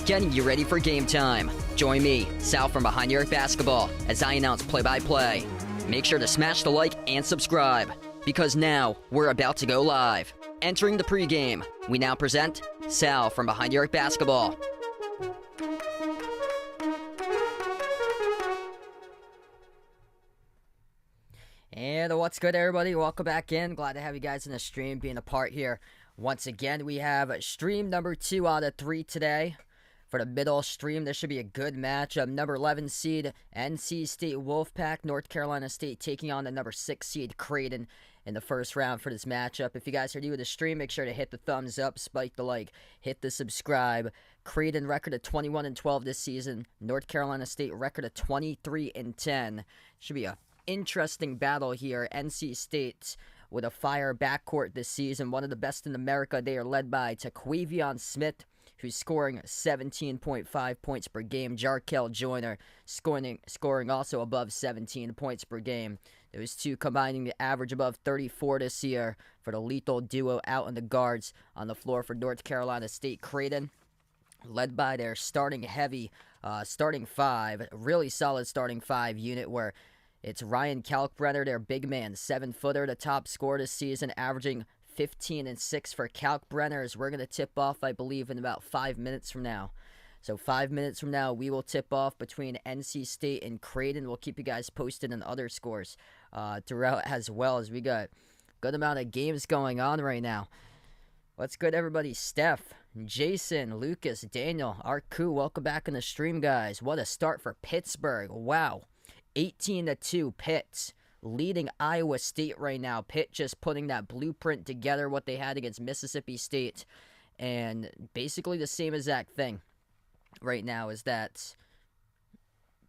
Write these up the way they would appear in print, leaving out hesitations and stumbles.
getting you ready for game time. Join me, Sal from Behind the Arc Basketball, as I announce play-by-play. Make sure to smash the like and subscribe, because now we're about to go live. Entering the pregame, we now present Sal from Behind the Arc Basketball. And what's good, everybody? Welcome back in. Glad to have you guys in the stream, being a part here. Once again, we have stream number 2 out of 3 today. For the middle stream, this should be a good matchup. Number 11 seed, NC State Wolfpack, North Carolina State taking on the number 6 seed, Creighton, in the first round for this matchup. If you guys are new to the stream, make sure to hit the thumbs up, spike the like, hit the subscribe. Creighton record of 21-12 this season. North Carolina State record of 23-10. Should be a interesting battle here. NC State with a fire backcourt this season, one of the best in America. They are led by Taquavion Smith, who's scoring 17.5 points per game. Jarkel Joyner scoring also above 17 points per game. Those two combining to average above 34 this year for the lethal duo out in the guards on the floor for North Carolina State. Creighton, led by their starting five, really solid starting five unit where it's Ryan Kalkbrenner, their big man, 7-footer, the top scorer this season, averaging 15 and 6 for Kalkbrenner, as we're going to tip off, I believe, in about 5 minutes from now. So 5 minutes from now, we will tip off between NC State and Creighton. We'll keep you guys posted on other scores throughout, as well, as we got a good amount of games going on right now. What's good, everybody? Steph, Jason, Lucas, Daniel, Arku, welcome back in the stream, guys. What a start for Pittsburgh. Wow. 18-2 Pitt, leading Iowa State right now. Pitt just putting that blueprint together, what they had against Mississippi State. And basically the same exact thing right now is that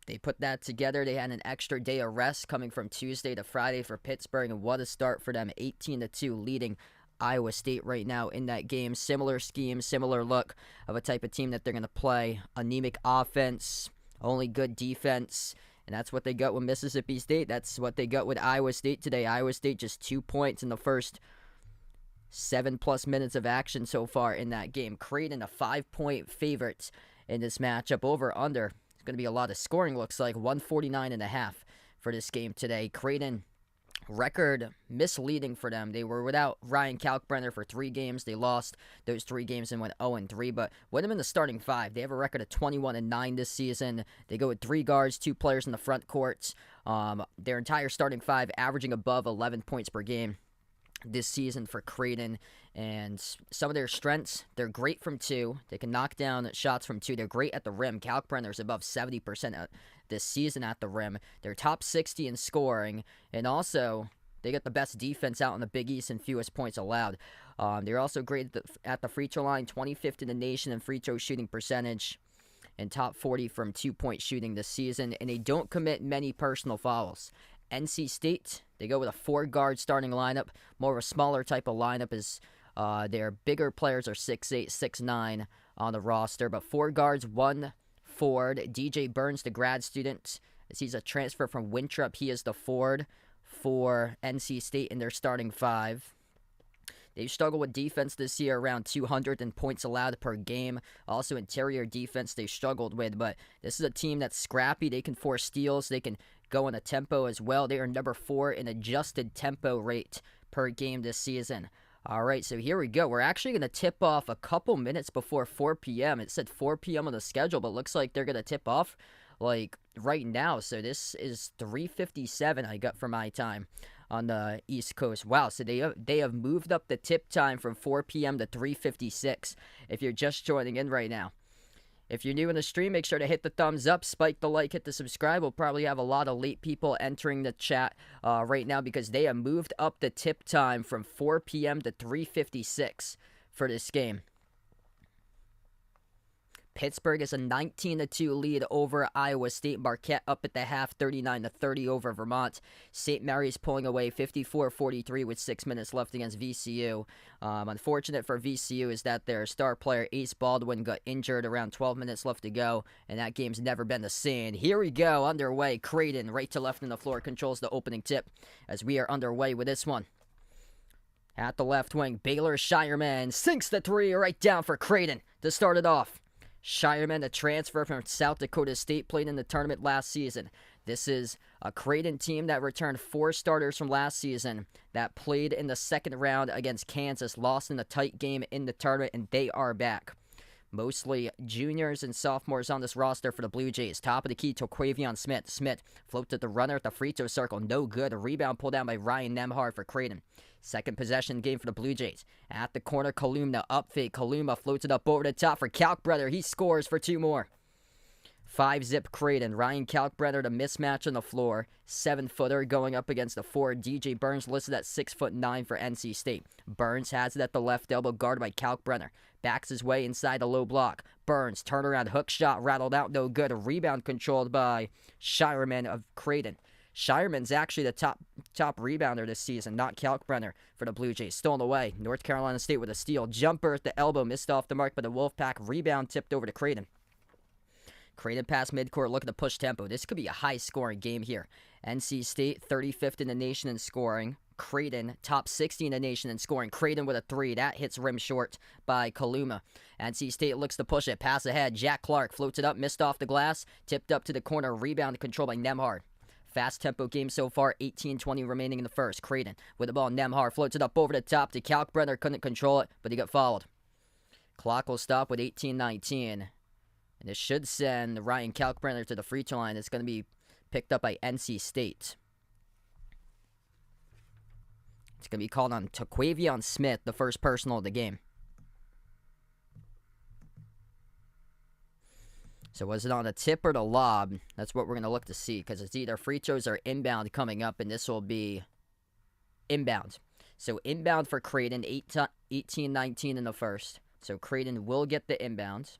they put that together. They had an extra day of rest coming from Tuesday to Friday for Pittsburgh. And what a start for them. 18-2 leading Iowa State right now in that game. Similar scheme, similar look of a type of team that they're going to play. Anemic offense, only good defense. And that's what they got with Mississippi State. That's what they got with Iowa State today. Iowa State just 2 points in the first 7+ minutes of action so far in that game. Creighton, a 5-point favorite in this matchup. Over under. It's going to be a lot of scoring, looks like. 149.5 for this game today. Creighton, record misleading for them. They were without Ryan Kalkbrenner for 3 games. They lost those 3 games and went 0-3, but with them in the starting 5, they have a record of 21-9 this season. They go with 3 guards, 2 players in the front court. Their entire starting 5 averaging above 11 points per game this season for Creighton. And some of their strengths, they're great from 2. They can knock down shots from 2. They're great at the rim. Kalkbrenner's above 70% this season at the rim. They're top 60 in scoring, and also they get the best defense out in the Big East and fewest points allowed. They're also great at the free throw line, 25th in the nation in free throw shooting percentage, and top 40 from 2-point shooting this season, and they don't commit many personal fouls. NC State, they go with a 4-guard starting lineup, more of a smaller type of lineup, as their bigger players are 6'8", 6'9" on the roster, but 4 guards, 1 forward. DJ Burns, the grad student, as he's a transfer from Winthrop. He is the forward for NC State in their starting 5. They've struggled with defense this year, around 200 in points allowed per game. Also interior defense they've struggled with, but this is a team that's scrappy. They can force steals. They can go in a tempo as well. They are number 4 in adjusted tempo rate per game this season. All right, so here we go. We're actually going to tip off a couple minutes before 4 p.m. It said 4 p.m. on the schedule, but looks like they're going to tip off like right now. So this is 3:57 I got for my time on the East Coast. Wow, so they have moved up the tip time from 4 p.m. to 3:56 if you're just joining in right now. If you're new in the stream, make sure to hit the thumbs up, spike the like, hit the subscribe. We'll probably have a lot of late people entering the chat right now because they have moved up the tip time from 4 p.m. to 3:56 for this game. Pittsburgh is a 19-2 lead over Iowa State. Marquette up at the half, 39-30 over Vermont. St. Mary's pulling away 54-43 with 6 minutes left against VCU. Unfortunate for VCU is that their star player Ace Baldwin got injured around 12 minutes left to go, and that game's never been the same. Here we go, underway. Creighton, right to left in the floor, controls the opening tip as we are underway with this one. At the left wing, Baylor Shireman sinks the 3 right down for Creighton to start it off. Shireman, a transfer from South Dakota State, played in the tournament last season. This is a Creighton team that returned 4 starters from last season that played in the second round against Kansas, lost in a tight game in the tournament, and they are back. Mostly juniors and sophomores on this roster for the Blue Jays. Top of the key to Quavion Smith. Smith floated the runner at the free throw circle. No good. A rebound pulled down by Ryan Nemhard for Creighton. Second possession game for the Blue Jays. At the corner, Kalumna up fake. Kaluma floats it up over the top for Kalkbrenner. He scores for 2 more. 5-zip Creighton. Ryan Kalkbrenner, the mismatch on the floor. 7-footer going up against the 4. DJ Burns listed at 6'9" for NC State. Burns has it at the left elbow, guarded by Kalkbrenner. Backs his way inside the low block. Burns, turnaround hook shot, rattled out, no good. A rebound controlled by Shireman of Creighton. Shireman's actually the top rebounder this season, not Kalkbrenner for the Blue Jays. Stolen away. North Carolina State with a steal. Jumper at the elbow, missed off the mark by the Wolfpack. Rebound tipped over to Creighton. Creighton past midcourt, looking to push tempo. This could be a high-scoring game here. NC State, 35th in the nation in scoring. Creighton, top 60 in the nation in scoring. Creighton with a 3. That hits rim short by Kaluma. NC State looks to push it. Pass ahead. Jack Clark floats it up, missed off the glass. Tipped up to the corner. Rebound controlled by Nemhard. Fast tempo game so far. 18-20 remaining in the first. Creighton with the ball. Nemhard floats it up over the top to Kalkbrenner. Couldn't control it, but he got fouled. Clock will stop with 18-19. And this should send Ryan Kalkbrenner to the free throw line. It's going to be picked up by NC State. It's going to be called on Quavion Smith, the first personal of the game. So was it on a tip or the lob? That's what we're going to look to see, because it's either free throws or inbound coming up, and this will be inbound. So inbound for Creighton, 18-19 in the first. So Creighton will get the inbound.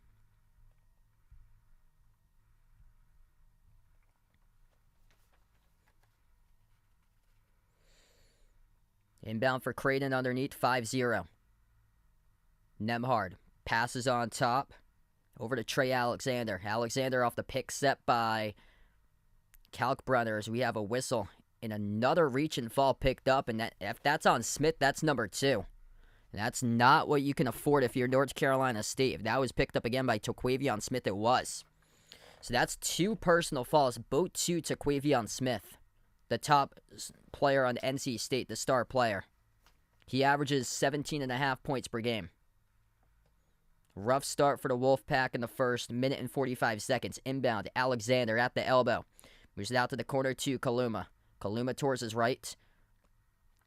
Inbound for Creighton underneath, 5-0. Nemhard passes on top. Over to Trey Alexander. Alexander off the pick set by Kalkbrenner as we have a whistle. And another reach and fall picked up. And if that's on Smith, that's number 2. And that's not what you can afford if you're North Carolina State. If that was picked up again by Quavion Smith, it was. So that's 2 personal fouls, both 2 to Quavion Smith, the top player on NC State, the star player. He averages 17.5 points per game. Rough start for the Wolfpack in the first, minute and 45 seconds. Inbound, Alexander at the elbow. Moves it out to the corner to Kaluma. Kaluma towards his right.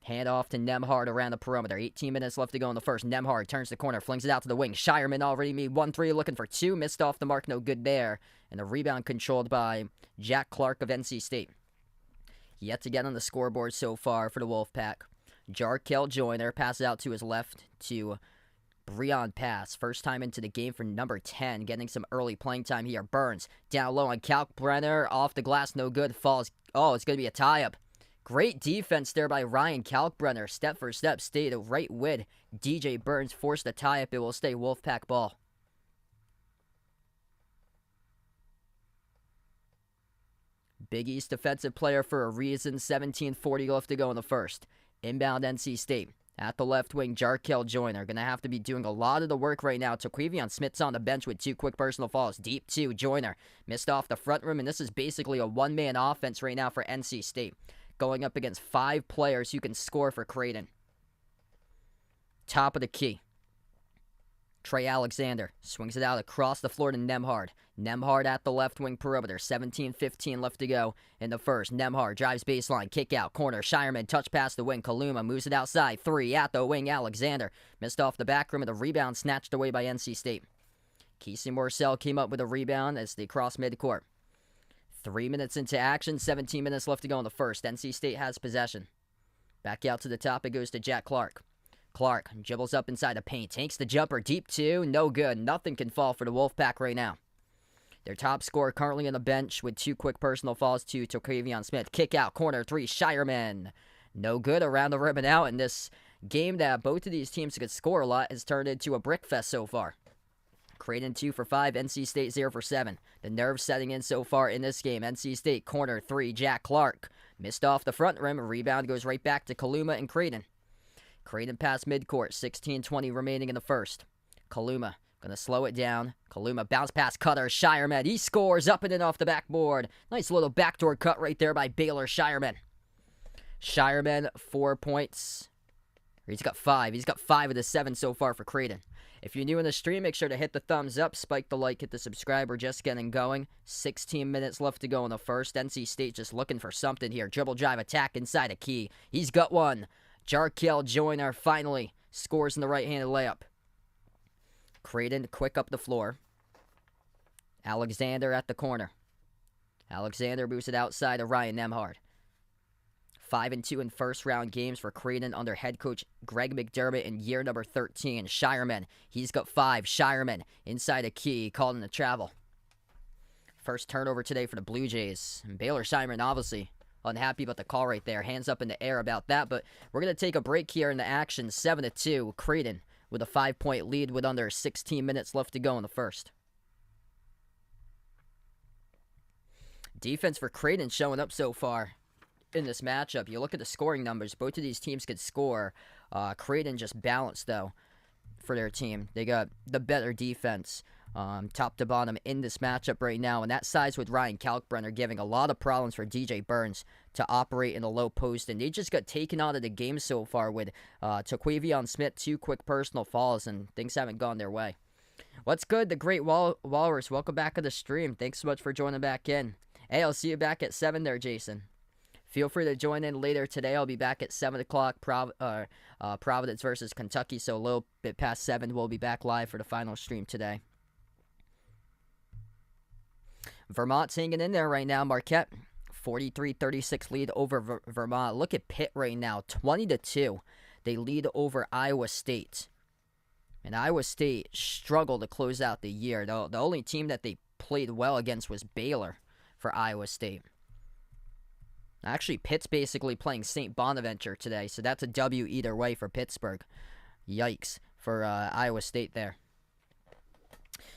Hand off to Nemhard around the perimeter. 18 minutes left to go in the first. Nemhard turns the corner, flings it out to the wing. Shireman already made 1-3, looking for 2. Missed off the mark, no good there. And the rebound controlled by Jack Clark of NC State. Yet to get on the scoreboard so far for the Wolfpack. Jarkel Joyner passes out to his left to Breon Pass. First time into the game for number 10. Getting some early playing time here. Burns down low on Kalkbrenner. Off the glass, no good. Falls. Oh, it's going to be a tie-up. Great defense there by Ryan Kalkbrenner. Step for step, stayed right with DJ Burns. Forced the tie-up. It will stay Wolfpack ball. Big East defensive player for a reason. 17:40 left to go in the first. Inbound NC State. At the left wing, Jarkel Joyner. Going to have to be doing a lot of the work right now. Quavion Smith's on the bench with 2 quick personal fouls. Deep 2, Joyner. Missed off the front rim, and this is basically a one-man offense right now for NC State. Going up against 5 players who can score for Creighton. Top of the key. Trey Alexander swings it out across the floor to Nemhard. Nemhard at the left wing perimeter. 17:15 left to go in the first. Nemhard drives baseline. Kick out. Corner. Shireman touch pass the wing. Kaluma moves it outside. 3 at the wing. Alexander missed off the back rim, and the rebound snatched away by NC State. Kesey Morcell came up with a rebound as they cross midcourt. 3 minutes into action. 17 minutes left to go in the first. NC State has possession. Back out to the top. It goes to Jack Clark. Clark dribbles up inside the paint. Takes the jumper. Deep 2. No good. Nothing can fall for the Wolfpack right now. Their top scorer currently on the bench with 2 quick personal fouls to Quavion Smith. Kick out. Corner 3. Shireman. No good around the rim and out. In this game that both of these teams could score a lot has turned into a brick fest so far. Creighton 2 for 5. NC State 0 for 7. The nerves setting in so far in this game. NC State corner 3. Jack Clark. Missed off the front rim. A rebound goes right back to Kaluma and Creighton. Creighton past midcourt. 16:20 remaining in the first. Kaluma Gonna slow it down. Kaluma bounce pass cutter. Shireman. He scores up and in off the backboard. Nice little backdoor cut right there by Baylor Shireman. Shireman, 4 points. He's got 5. He's got 5 of the 7 so far for Creighton. If you're new in the stream, make sure to hit the thumbs up, spike the like, hit the subscribe. We're just getting going. 16 minutes left to go in the first. NC State just looking for something here. Dribble drive attack inside a key. He's got one. Jarkel Joyner finally scores in the right-handed layup. Creighton quick up the floor. Alexander at the corner. Alexander moves it outside of Ryan Nembhard. 5-2 in first-round games for Creighton under head coach Greg McDermott in year number 13. Shireman, he's got 5. Shireman inside a key, called in the travel. First turnover today for the Bluejays. And Baylor Shireman obviously unhappy about the call right there. Hands up in the air about that, but we're going to take a break here in the action. 7-2, Creighton with a 5-point lead with under 16 minutes left to go in the first. Defense for Creighton showing up so far in this matchup. You look at the scoring numbers, both of these teams could score. Creighton just balanced, though, for their team. They got the better defense, top to bottom, in this matchup right now, and that size with Ryan Kalkbrenner giving a lot of problems for DJ Burns to operate in the low post, and they just got taken out of the game so far with Taquavion Smith, 2 quick personal fouls, and things haven't gone their way. What's good, the great Walrus? Welcome back to the stream. Thanks so much for joining back in. Hey, I'll see you back at 7 there, Jason. Feel free to join in later today. I'll be back at 7 o'clock, Providence versus Kentucky, so a little bit past 7. We'll be back live for the final stream today. Vermont's hanging in there right now. Marquette, 43-36 lead over Vermont. Look at Pitt right now, 20-2. They lead over Iowa State. And Iowa State struggled to close out the year. The only team that they played well against was Baylor for Iowa State. Actually, Pitt's basically playing St. Bonaventure today, so that's a W either way for Pittsburgh. Yikes for Iowa State there.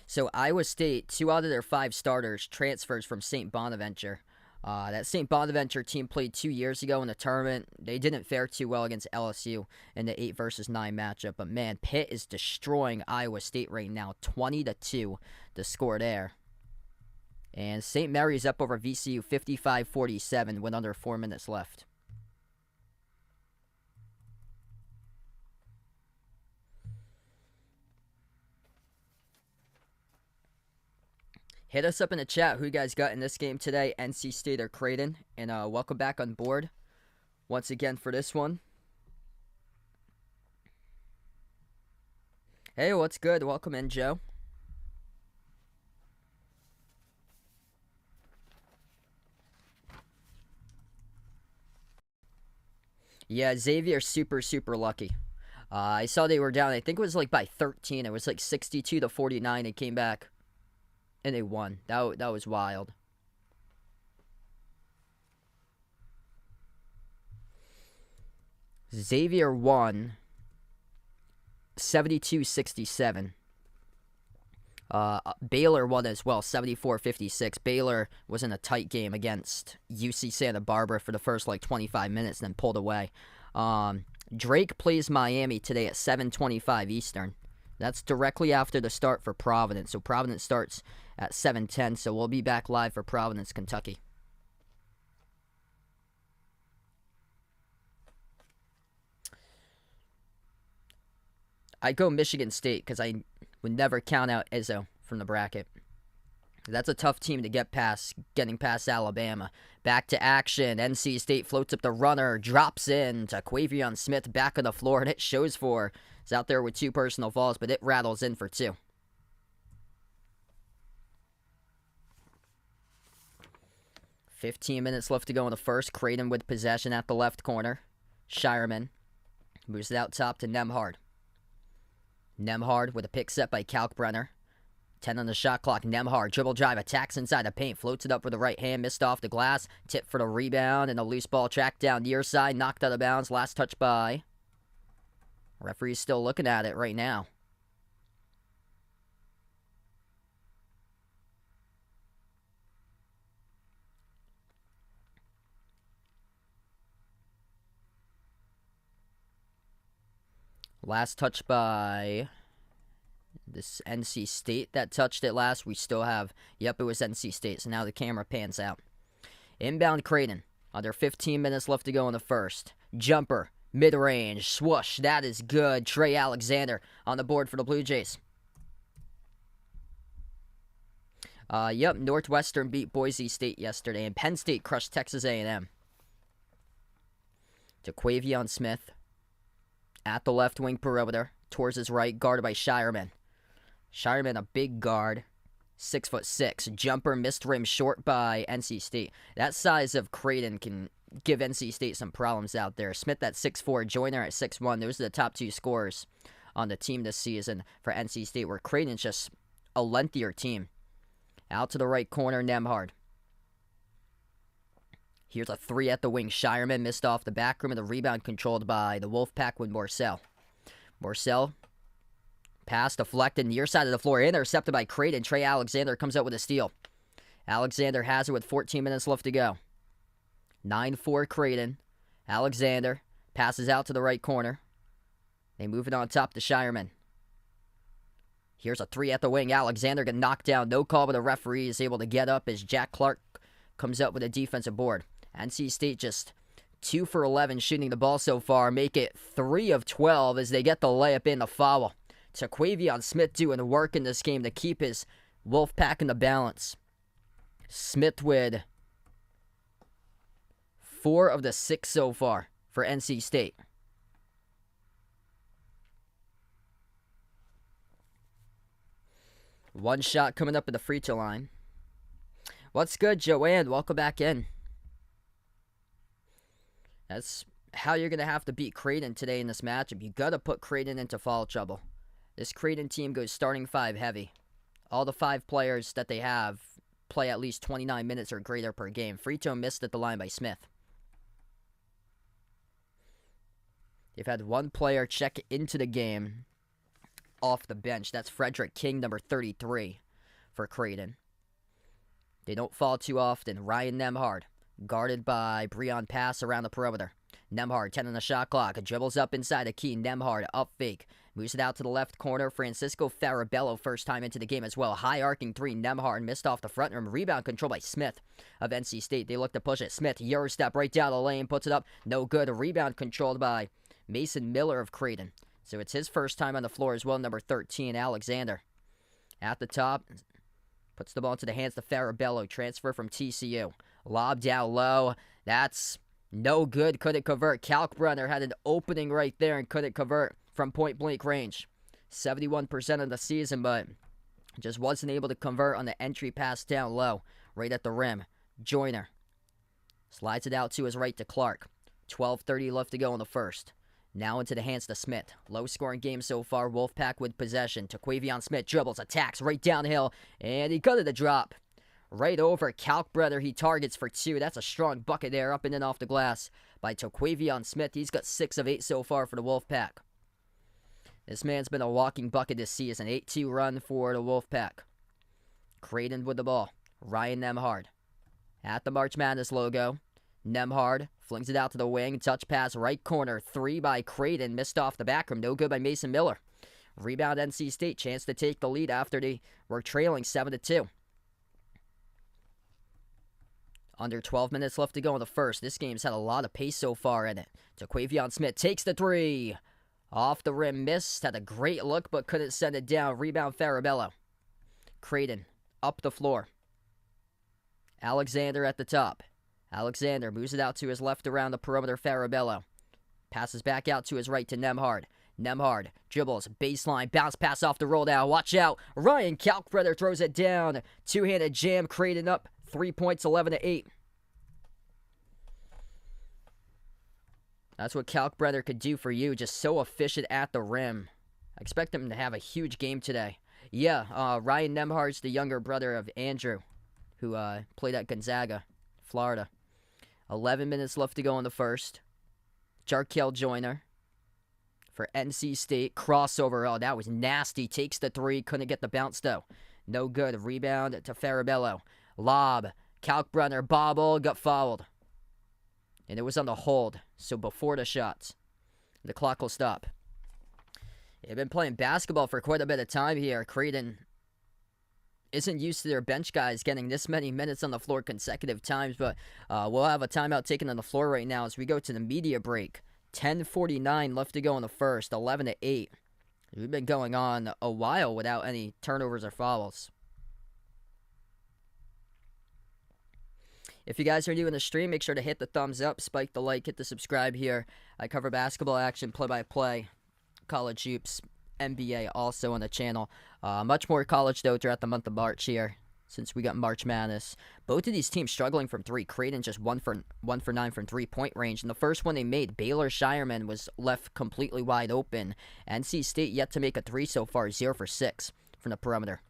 So Iowa State, 2 out of their 5 starters transfers from St. Bonaventure. That St. Bonaventure team played 2 years ago in the tournament. They didn't fare too well against LSU in the 8 versus 9 matchup. But man, Pitt is destroying Iowa State right now, 20-2 the score there. And St. Mary's up over VCU 55-47 with under 4 minutes left. Hit us up in the chat who you guys got in this game today, NC State or Creighton. And welcome back on board once again for this one. Hey, what's good? Welcome in, Joe. Yeah, Xavier's super lucky. I saw they were down, I think it was like by 13. It was like 62-49. They came back and they won. That was wild. Xavier won 72-67. Baylor won as well, 74-56. Baylor was in a tight game against UC Santa Barbara for the first 25 minutes and then pulled away. Drake plays Miami today at 7:25 Eastern. That's directly after the start for Providence. So Providence starts at 7:10, so we'll be back live for Providence, Kentucky. I'd go Michigan State because I would never count out Izzo from the bracket. That's a tough team to get past, getting past Alabama. Back to action. NC State floats up the runner, drops in to Quavion Smith back on the floor, and it shows for. He's out there with 2 personal fouls, but it rattles in for 2. $15 left to go in the first. Creighton with possession at the left corner. Shireman moves it out top to Nembhard. Nembhard with a pick set by Kalkbrenner. 10 on the shot clock. Nembhard, dribble drive, attacks inside the paint, floats it up with the right hand, missed off the glass, tip for the rebound, and a loose ball tracked down near side, knocked out of bounds, last touch by. Referee's still looking at it right now. Last touch by this NC State that touched it last. We still have, yep, it was NC State. So now the camera pans out. Inbound Creighton. Under 15 minutes left to go in the first. Jumper, mid-range, swoosh. That is good. Trey Alexander on the board for the Bluejays. Yep, Northwestern beat Boise State yesterday, and Penn State crushed Texas A&M. Jaquavion Smith at the left wing perimeter, towards his right, guarded by Shireman. Shireman, a big guard, 6'6". Jumper missed rim short by NC State. That size of Creighton can give NC State some problems out there. Smith at 6'4", Joyner at 6'1". Those are the top two scorers on the team this season for NC State, where Creighton's just a lengthier team. Out to the right corner, Nembhard. Here's a three at the wing. Shireman missed off the back rim, and the rebound controlled by the Wolfpack with Morcell. Morcell, pass deflected near side of the floor, intercepted by Creighton. Trey Alexander comes out with a steal. Alexander has it with 14 minutes left to go. 9-4 Creighton. Alexander passes out to the right corner. They move it on top to Shireman. Here's a three at the wing. Alexander got knocked down. No call, but the referee is able to get up as Jack Clark comes up with a defensive board. NC State just 2 for 11 shooting the ball so far. Make it 3 of 12 as they get the layup in the foul. Jaquavion Smith doing work in this game to keep his Wolfpack in the balance. Smith with 4 of the 6 so far for NC State. One shot coming up at the free throw line. What's good, Joanne? Welcome back in. That's how you're going to have to beat Creighton today in this matchup. You got to put Creighton into foul trouble. This Creighton team goes starting 5 heavy. All the 5 players that they have play at least 29 minutes or greater per game. Free throw missed at the line by Smith. They've had one player check into the game off the bench. That's Frederick King, number 33 for Creighton. They don't fall too often. Ryan Nembhard, guarded by Breon Pass around the perimeter. Nembhard, 10 on the shot clock. Dribbles up inside the key. Nembhard, up fake. Moves it out to the left corner. Francisco Farabello, first time into the game as well. High arcing three. Nembhard missed off the front rim. Rebound control by Smith of NC State. They look to push it. Smith, Euro step right down the lane. Puts it up. No good. A rebound controlled by Mason Miller of Creighton. So it's his first time on the floor as well, number 13, Alexander. At the top, puts the ball into the hands of Farabello, transfer from TCU. Lob down low, that's no good, couldn't convert. Kalkbrenner had an opening right there and couldn't convert from point-blank range. 71% of the season, but just wasn't able to convert on the entry pass down low, right at the rim. Joyner slides it out to his right to Clark. 12:30 left to go in the first. Now into the hands to Smith. Low-scoring game so far. Wolfpack with possession. Jaquavion Smith dribbles, attacks right downhill, and he got it a drop. Right over Kalkbrenner. He targets for 2. That's a strong bucket there, up and in off the glass by Jaquavion Smith. He's got 6 of 8 so far for the Wolfpack. This man's been a walking bucket this season. 8-2 run for the Wolfpack. Creighton with the ball. Ryan Nembhard. At the March Madness logo. Nembhard flings it out to the wing. Touch pass right corner. 3 by Creighton. Missed off the back rim. No good by Mason Miller. Rebound NC State. Chance to take the lead after they were trailing 7-2. Under 12 minutes left to go in the first. This game's had a lot of pace so far in it. Jaquavion Smith takes the 3. Off the rim. Missed. Had a great look but couldn't send it down. Rebound Farabello. Creighton up the floor. Alexander at the top. Alexander moves it out to his left around the perimeter. Farabello passes back out to his right to Nembhard. Nembhard dribbles, baseline, bounce pass off the roll down. Watch out. Ryan Kalkbrenner throws it down. Two-handed jam. Creighton up 3 points, 11-8. That's what Kalkbrenner could do for you. Just so efficient at the rim. I expect him to have a huge game today. Yeah, Ryan Nembhard's the younger brother of Andrew, who played at Gonzaga, Florida. 11 minutes left to go in the first. Jarkel Joyner for NC State. Crossover. Oh, that was nasty. Takes the 3. Couldn't get the bounce, though. No good. Rebound to Farabello. Lob. Kalkbrenner bobble. Got fouled. And it was on the hold. So before the shots. The clock will stop. They've been playing basketball for quite a bit of time here. Creighton isn't used to their bench guys getting this many minutes on the floor consecutive times, but we'll have a timeout taken on the floor right now as we go to the media break. 10:49 left to go in the first, 11-8. We've been going on a while without any turnovers or fouls. If you guys are new in the stream, make sure to hit the thumbs up, spike the like, hit the subscribe here. I cover basketball action, play-by-play, college hoops, NBA also on the channel. Much more college, though, throughout the month of March here, since we got March Madness. Both of these teams struggling from three. Creighton just 1 for 9 from three-point range. And the first one they made, Baylor Shireman, was left completely wide open. NC State yet to make a three so far, 0 for 6 from the perimeter.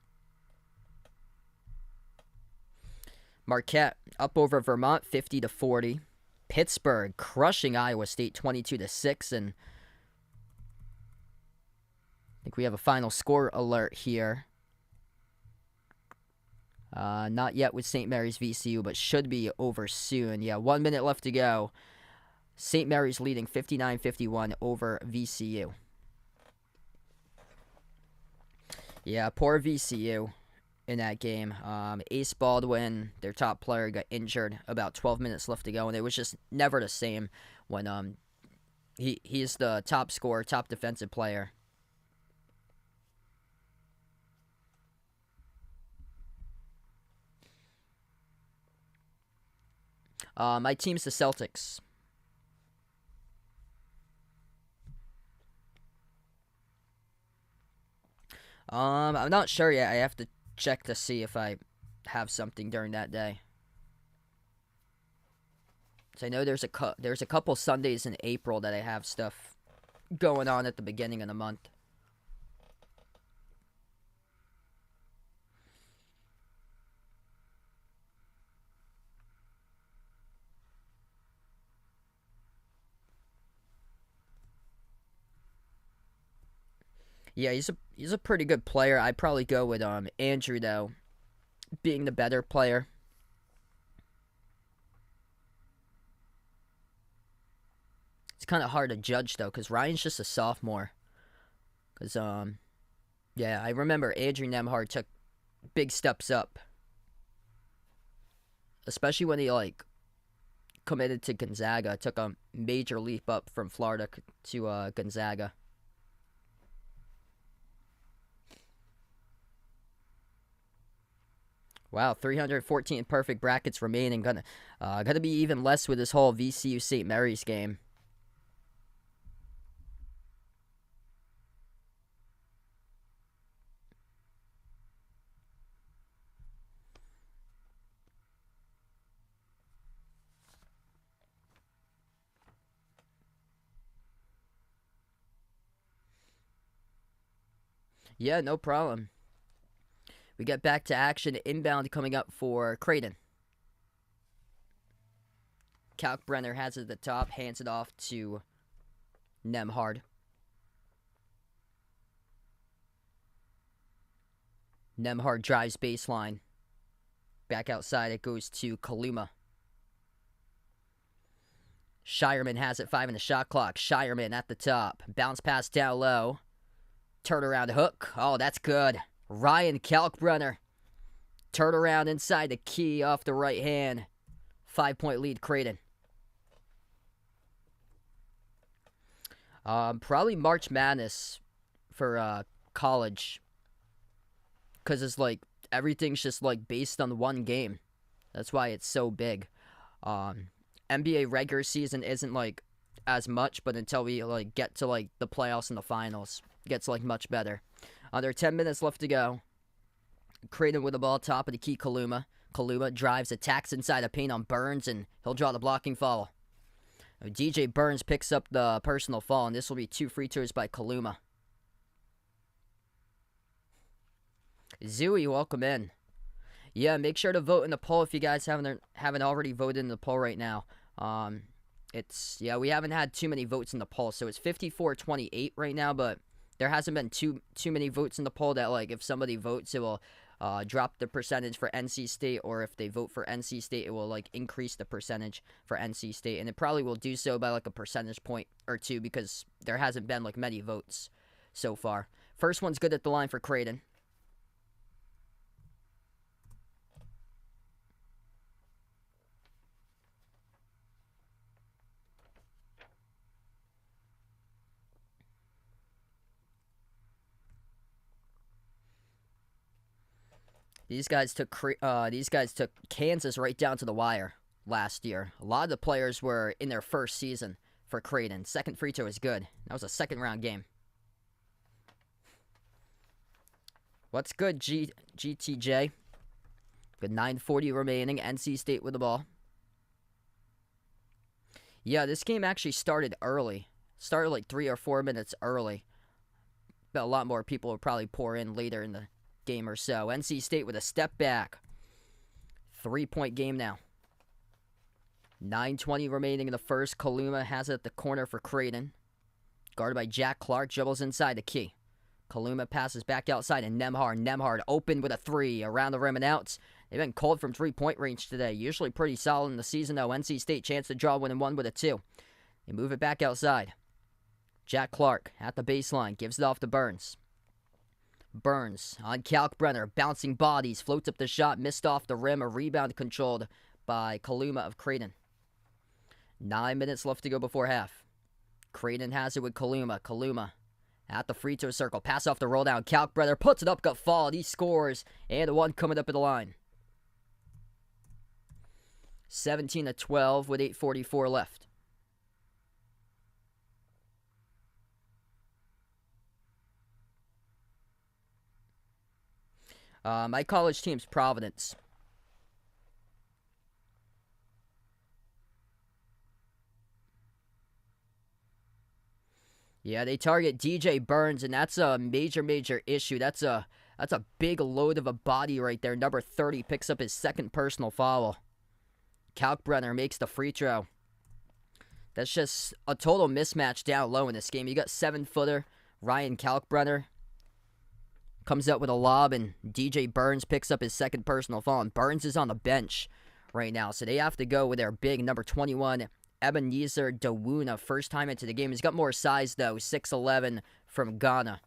Marquette up over Vermont, 50-40. Pittsburgh crushing Iowa State, 22-6, and I think we have a final score alert here. Not yet with St. Mary's VCU, but should be over soon. Yeah, 1 minute left to go. St. Mary's leading 59-51 over VCU. Yeah, poor VCU in that game. Ace Baldwin, their top player, got injured about 12 minutes left to go, and it was just never the same when he's the top scorer, top defensive player. My team's the Celtics. I'm not sure yet. I have to check to see if I have something during that day. So I know there's a couple Sundays in April that I have stuff going on at the beginning of the month. Yeah, he's a pretty good player. I'd probably go with Andrew, though, being the better player. It's kind of hard to judge, though, because Ryan's just a sophomore. Because, yeah, I remember Andrew Nembhard took big steps up. Especially when he, committed to Gonzaga. Took a major leap up from Florida to Gonzaga. Wow, 314 perfect brackets remaining. Gonna be even less with this whole VCU St. Mary's game. Yeah, no problem. We get back to action. Inbound coming up for Creighton. Kalkbrenner has it at the top, hands it off to Nembhard. Nembhard drives baseline. Back outside, it goes to Kaluma. Shireman has it, 5 in the shot clock. Shireman at the top. Bounce pass down low. Turnaround hook. Oh, that's good. Ryan Kalkbrenner. Turn around inside the key off the right hand. 5-point lead, Creighton. Probably March Madness for college. Because it's everything's just based on one game. That's why it's so big. NBA regular season isn't as much, but until we get to the playoffs and the finals, it gets much better. Under 10 minutes left to go. Creighton with the ball, top of the key, Kaluma. Kaluma drives, attacks inside the paint on Burns, and he'll draw the blocking foul. DJ Burns picks up the personal foul, and this will be 2 free throws by Kaluma. Zooey, welcome in. Yeah, make sure to vote in the poll if you guys haven't already voted in the poll right now. We haven't had too many votes in the poll, so it's 54-28 right now, but there hasn't been too many votes in the poll that if somebody votes, it will drop the percentage for NC State, or if they vote for NC State, it will increase the percentage for NC State, and it probably will do so by a percentage point or two because there hasn't been many votes. so far. First one's good at the line for Creighton. These guys took Kansas right down to the wire last year. A lot of the players were in their first season for Creighton. Second free throw is good. That was a second-round game. What's good, GTJ? With 9:40 remaining. NC State with the ball. Yeah, this game actually started early. Started like 3 or 4 minutes early. But a lot more people would probably pour in later in the game or so. NC State with a step back. 3-point game now. 9:20 remaining in the first. Kaluma has it at the corner for Creighton. Guarded by Jack Clark. Dribbles inside the key. Kaluma passes back outside and Nemhard open with a 3. Around the rim and out. They've been cold from 3-point range today. Usually pretty solid in the season though. NC State chance to draw 1-1 with a 2. They move it back outside. Jack Clark at the baseline. Gives it off to Burns. Burns on Kalkbrenner. Bouncing bodies. Floats up the shot. Missed off the rim. A rebound controlled by Kaluma of Creighton. 9 minutes left to go before half. Creighton has it with Kaluma. Kaluma at the free throw circle. Pass off the roll down. Kalkbrenner puts it up. Got fouled. He scores. And the one coming up at the line. 17-12 with 8:44 left. My college team's Providence. Yeah, they target DJ Burns, and that's a major issue. That's a big load of a body right there. Number 30 picks up his second personal foul. Kalkbrenner makes the free throw. That's just a total mismatch down low in this game. You got 7-footer Ryan Kalkbrenner. Comes up with a lob, and DJ Burns picks up his second personal foul. And Burns is on the bench right now, so they have to go with their big number 21, Ebenezer Dawuna. First time into the game. He's got more size, though, 6'11", from Ghana.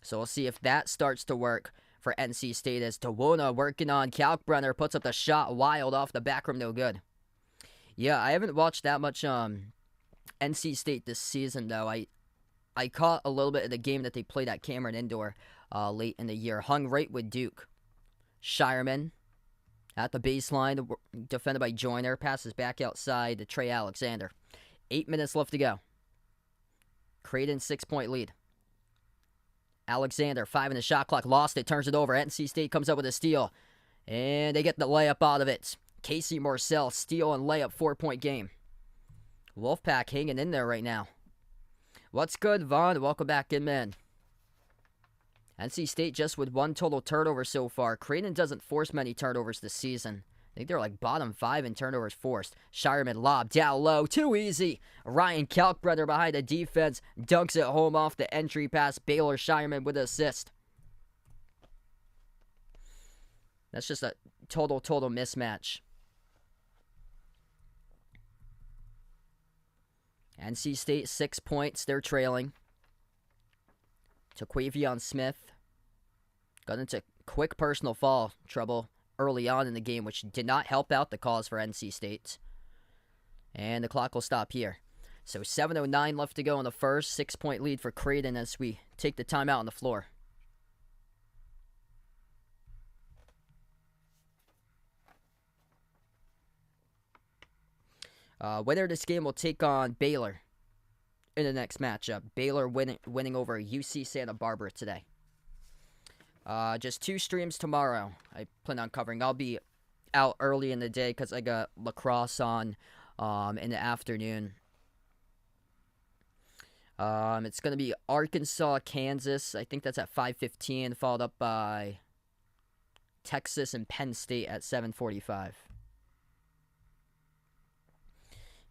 So we'll see if that starts to work for NC State as Dawuna working on Kalkbrenner. Puts up the shot wild off the back rim, no good. Yeah, I haven't watched that much NC State this season, though. I caught a little bit of the game that they played at Cameron Indoor late in the year. Hung right with Duke. Shireman at the baseline, defended by Joyner. Passes back outside to Trey Alexander. 8 minutes left to go. Creighton 6-point lead. Alexander, 5 in the shot clock. Lost it, turns it over. NC State comes up with a steal. And they get the layup out of it. Casey Marcel, steal and layup, 4-point game. Wolfpack hanging in there right now. What's good, Vaughn? Welcome back in, man. NC State just with 1 total turnover so far. Creighton doesn't force many turnovers this season. I think they're like bottom 5 in turnovers forced. Shireman lob down low. Too easy. Ryan Kalkbrenner behind the defense. Dunks it home off the entry pass. Baylor Shireman with an assist. That's just a total mismatch. NC State 6 points. They're trailing. Taquavion Smith got into quick personal foul trouble early on in the game, which did not help out the cause for NC State. And the clock will stop here. So 7:09 left to go in the first. 6-point lead for Creighton as we take the timeout on the floor. Winner of this game will take on Baylor in the next matchup. Baylor winning over UC Santa Barbara today. Just 2 streams tomorrow I plan on covering. I'll be out early in the day because I got lacrosse on in the afternoon. It's going to be Arkansas, Kansas. I think that's at 5:15, followed up by Texas and Penn State at 7:45.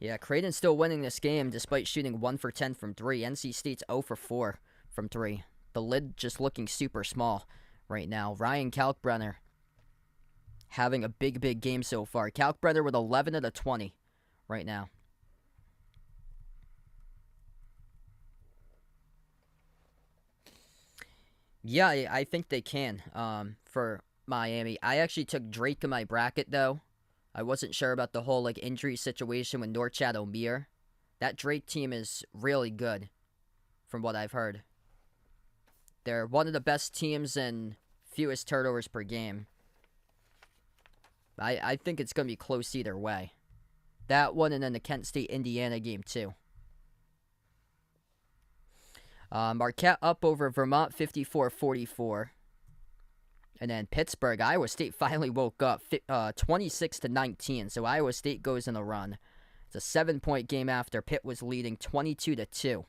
Yeah, Creighton's still winning this game despite shooting 1 for 10 from 3. NC State's 0 for 4 from 3. The lid just looking super small right now. Ryan Kalkbrenner having a big game so far. Kalkbrenner with 11 of the 20 right now. Yeah, I think they can. For Miami, I actually took Drake in my bracket though. I wasn't sure about the whole like injury situation with Norchad Omir. That Drake team is really good, from what I've heard. They're one of the best teams in fewest turnovers per game. I think it's going to be close either way. That one and then the Kent State Indiana game too. Marquette up over Vermont 54-44. And then Pittsburgh, Iowa State finally woke up 26-19. So Iowa State goes in a run. It's a 7-point game after Pitt was leading 22-2.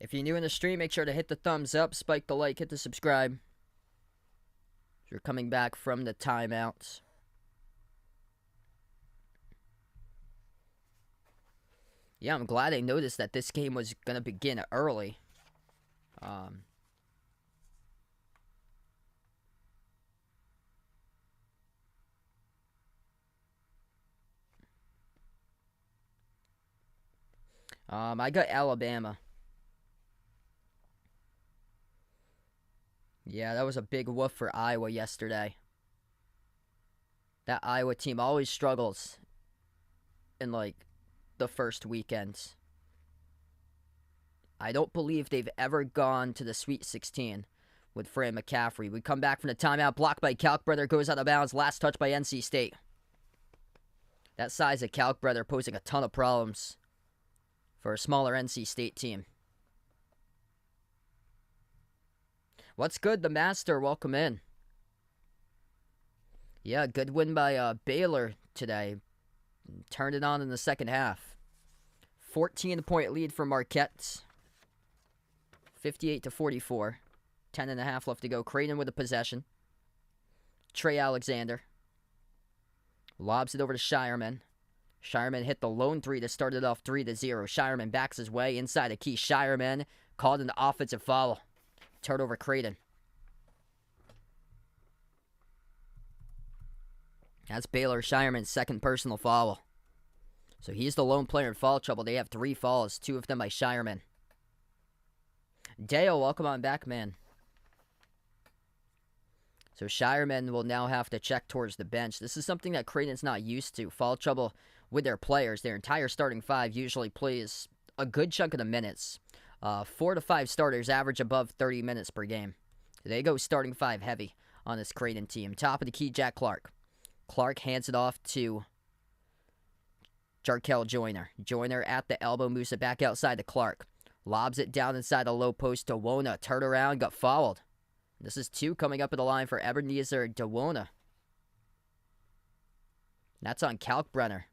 If you're new in the stream, make sure to hit the thumbs up, spike the like, hit the subscribe. If you're coming back from the timeouts. Yeah, I'm glad I noticed that this game was going to begin early. I got Alabama. Yeah, that was a big woof for Iowa yesterday. That Iowa team always struggles in, like, the first weekends. I don't believe they've ever gone to the Sweet 16 with Fran McCaffrey. We come back from the timeout, blocked by Kalkbrenner, goes out of bounds, last touch by NC State. That size of Kalkbrenner posing a ton of problems for a smaller NC State team. What's good, the Master? Welcome in. Yeah, good win by Baylor today. Turned it on in the second half. 14-point lead for Marquette. 58-44. 10.5 left to go. Creighton with a possession. Trey Alexander lobs it over to Shireman. Shireman hit the lone three to start it off 3-0. Shireman backs his way inside a key. Shireman called an offensive foul. Turnover Creighton. That's Baylor Shireman's second personal foul. So he's the lone player in foul trouble. They have 3 fouls, 2 of them by Shireman. Dale, welcome on back, man. So Shireman will now have to check towards the bench. This is something that Creighton's not used to. Foul trouble with their players. Their entire starting 5 usually plays a good chunk of the minutes. 4 to 5 starters average above 30 minutes per game. They go starting 5 heavy on this Creighton team. Top of the key, Jack Clark. Clark hands it off to Jarkel Joyner. Joyner at the elbow, moves it back outside to Clark. Lobs it down inside the low post to Wona. Turned around, got fouled. This is 2 coming up at the line for Ebenezer DeWona. That's on Kalkbrenner.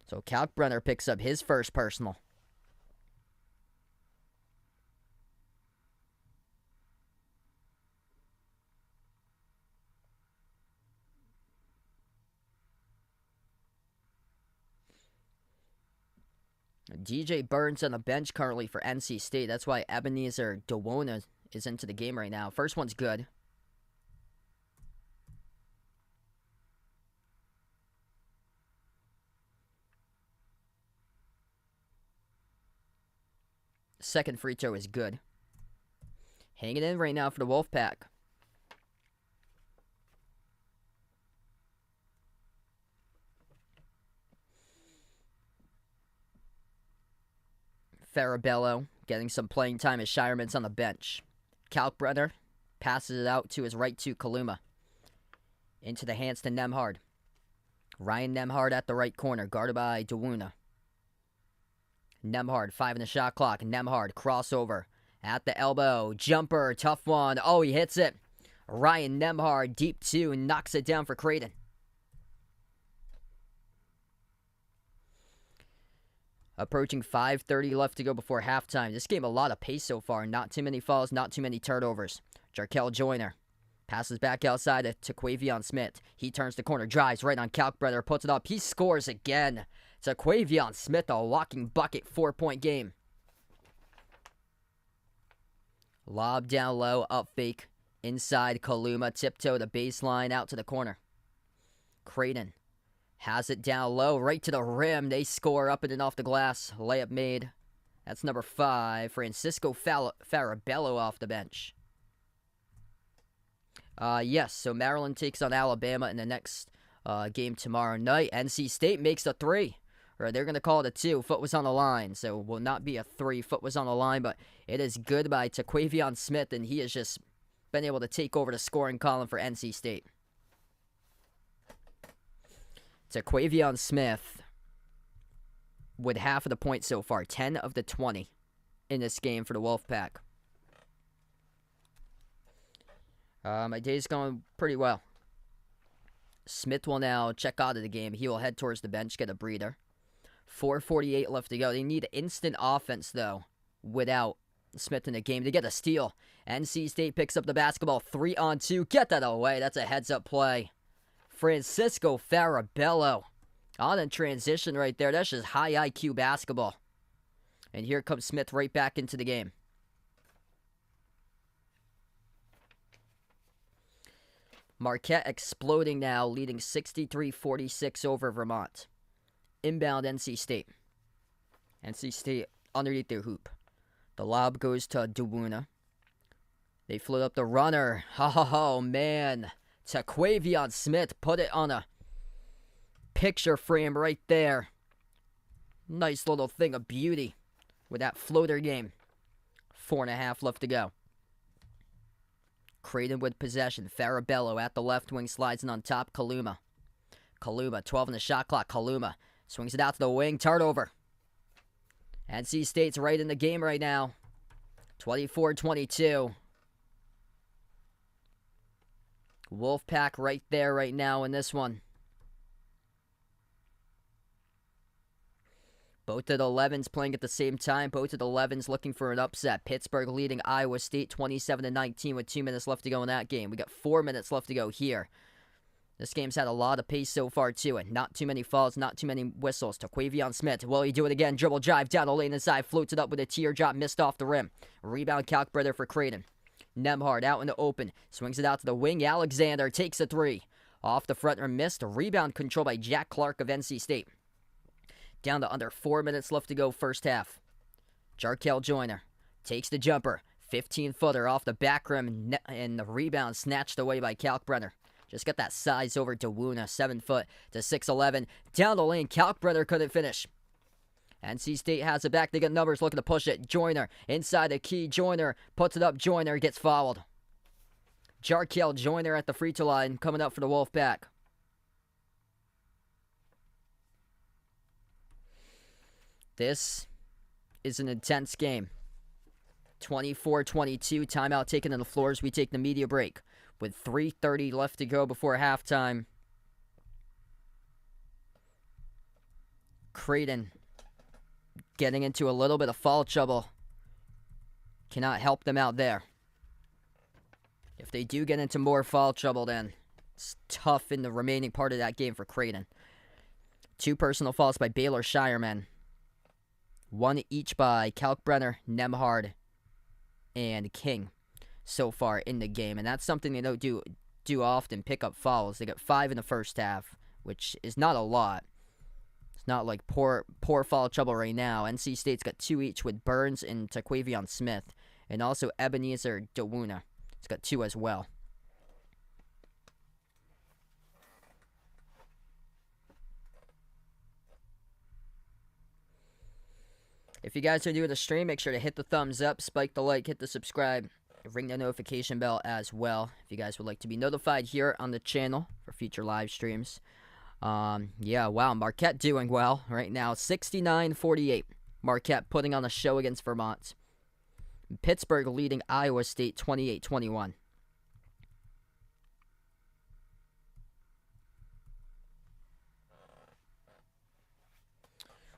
So Kalkbrenner picks up his first personal. DJ Burns on the bench currently for NC State. That's why Ebenezer DeWona is into the game right now. First one's good. Second free throw is good. Hanging in right now for the Wolfpack. Farabello getting some playing time as Shireman's on the bench. Kalkbrenner passes it out to his right to Kaluma. Into the hands to Nemhard. Ryan Nemhard at the right corner, guarded by DeWuna. Nemhard, 5 in the shot clock. Nemhard, crossover at the elbow. Jumper, tough one. Oh, he hits it. Ryan Nembhard, deep 2, knocks it down for Creighton. Approaching 5:30 left to go before halftime. This game, a lot of pace so far. Not too many fouls, not too many turnovers. Jarkel Joyner passes back outside to Quavion Smith. He turns the corner, drives right on Kalkbrenner, puts it up. He scores again. To Quavion Smith, a walking bucket, 4-point game. Lob down low, up fake. Inside Kaluma, tiptoe the baseline, out to the corner. Creighton has it down low, right to the rim. They score up and off the glass. Layup made. That's number 5. Francisco Farabello off the bench. Yes, so Maryland takes on Alabama in the next game tomorrow night. NC State makes a 3. Or they're going to call it a 2. Foot was on the line, so it will not be a 3. Foot was on the line, but it is good by Taquavion Smith, and he has just been able to take over the scoring column for NC State. Taquavion Smith with half of the points so far, 10 of the 20 in this game for the Wolfpack. My day's going pretty well. Smith will now check out of the game. He will head towards the bench, get a breather. 4:48 left to go. They need instant offense, though, without Smith in the game to get a steal. NC State picks up the basketball, 3-on-2. Get that away. That's a heads-up play. Francisco Farabello on a transition right there. That's just high IQ basketball. And here comes Smith right back into the game. Marquette exploding now, leading 63-46 over Vermont. Inbound NC State. NC State underneath their hoop. The lob goes to Dewuna. They float up the runner. Oh, man. Taquavion Smith put it on a picture frame right there. Nice little thing of beauty with that floater game. 4.5 left to go. Creighton with possession. Farabello at the left wing, slides in on top. Kaluma, 12 on the shot clock. Kaluma swings it out to the wing. Turnover. NC State's right in the game right now. 24-22. Wolfpack right there right now in this one. Both of the 11s playing at the same time. Both of the 11s looking for an upset. Pittsburgh leading Iowa State 27-19 with 2 minutes left to go in that game. We got 4 minutes left to go here. This game's had a lot of pace so far to it. Not too many fouls, not too many whistles. Taquavion Smith, will he do it again? Dribble drive down the lane inside, floats it up with a teardrop, missed off the rim. Rebound Kalkbrenner for Creighton. Nembhard out in the open, swings it out to the wing. Alexander takes a 3. Off the front rim, missed. Rebound control by Jack Clark of NC State. Down to under 4 minutes left to go first half. Jarkel Joyner takes the jumper. 15-footer off the back rim, and the rebound snatched away by Kalkbrenner. Just got that size over Dewuna, 7 foot to 6'11". Down the lane, Kalkbrenner couldn't finish. NC State has it back. They got numbers looking to push it. Joyner inside the key. Joyner puts it up. Joyner gets fouled. Jarkel Joyner at the free throw line coming up for the Wolfpack. This is an intense game. 24-22. Timeout taken on the floors. We take the media break with 3:30 left to go before halftime. Creighton getting into a little bit of foul trouble. Cannot help them out there. If they do get into more foul trouble, then it's tough in the remaining part of that game for Creighton. 2 personal fouls by Baylor Shireman. 1 each by Kalkbrenner, Nembhard, and King so far in the game. And that's something they don't do often, pick up fouls. They got 5 in the first half, which is not a lot. It's not like poor foul trouble right now. NC State's got 2 each with Burns and Taquavion Smith. And also Ebenezer Dewuna. He's got 2 as well. If you guys are new to the stream, make sure to hit the thumbs up, spike the like, hit the subscribe, ring the notification bell as well. If you guys would like to be notified here on the channel for future live streams. Yeah, wow, Marquette doing well right now. 69-48. Marquette putting on a show against Vermont. Pittsburgh leading Iowa State 28-21.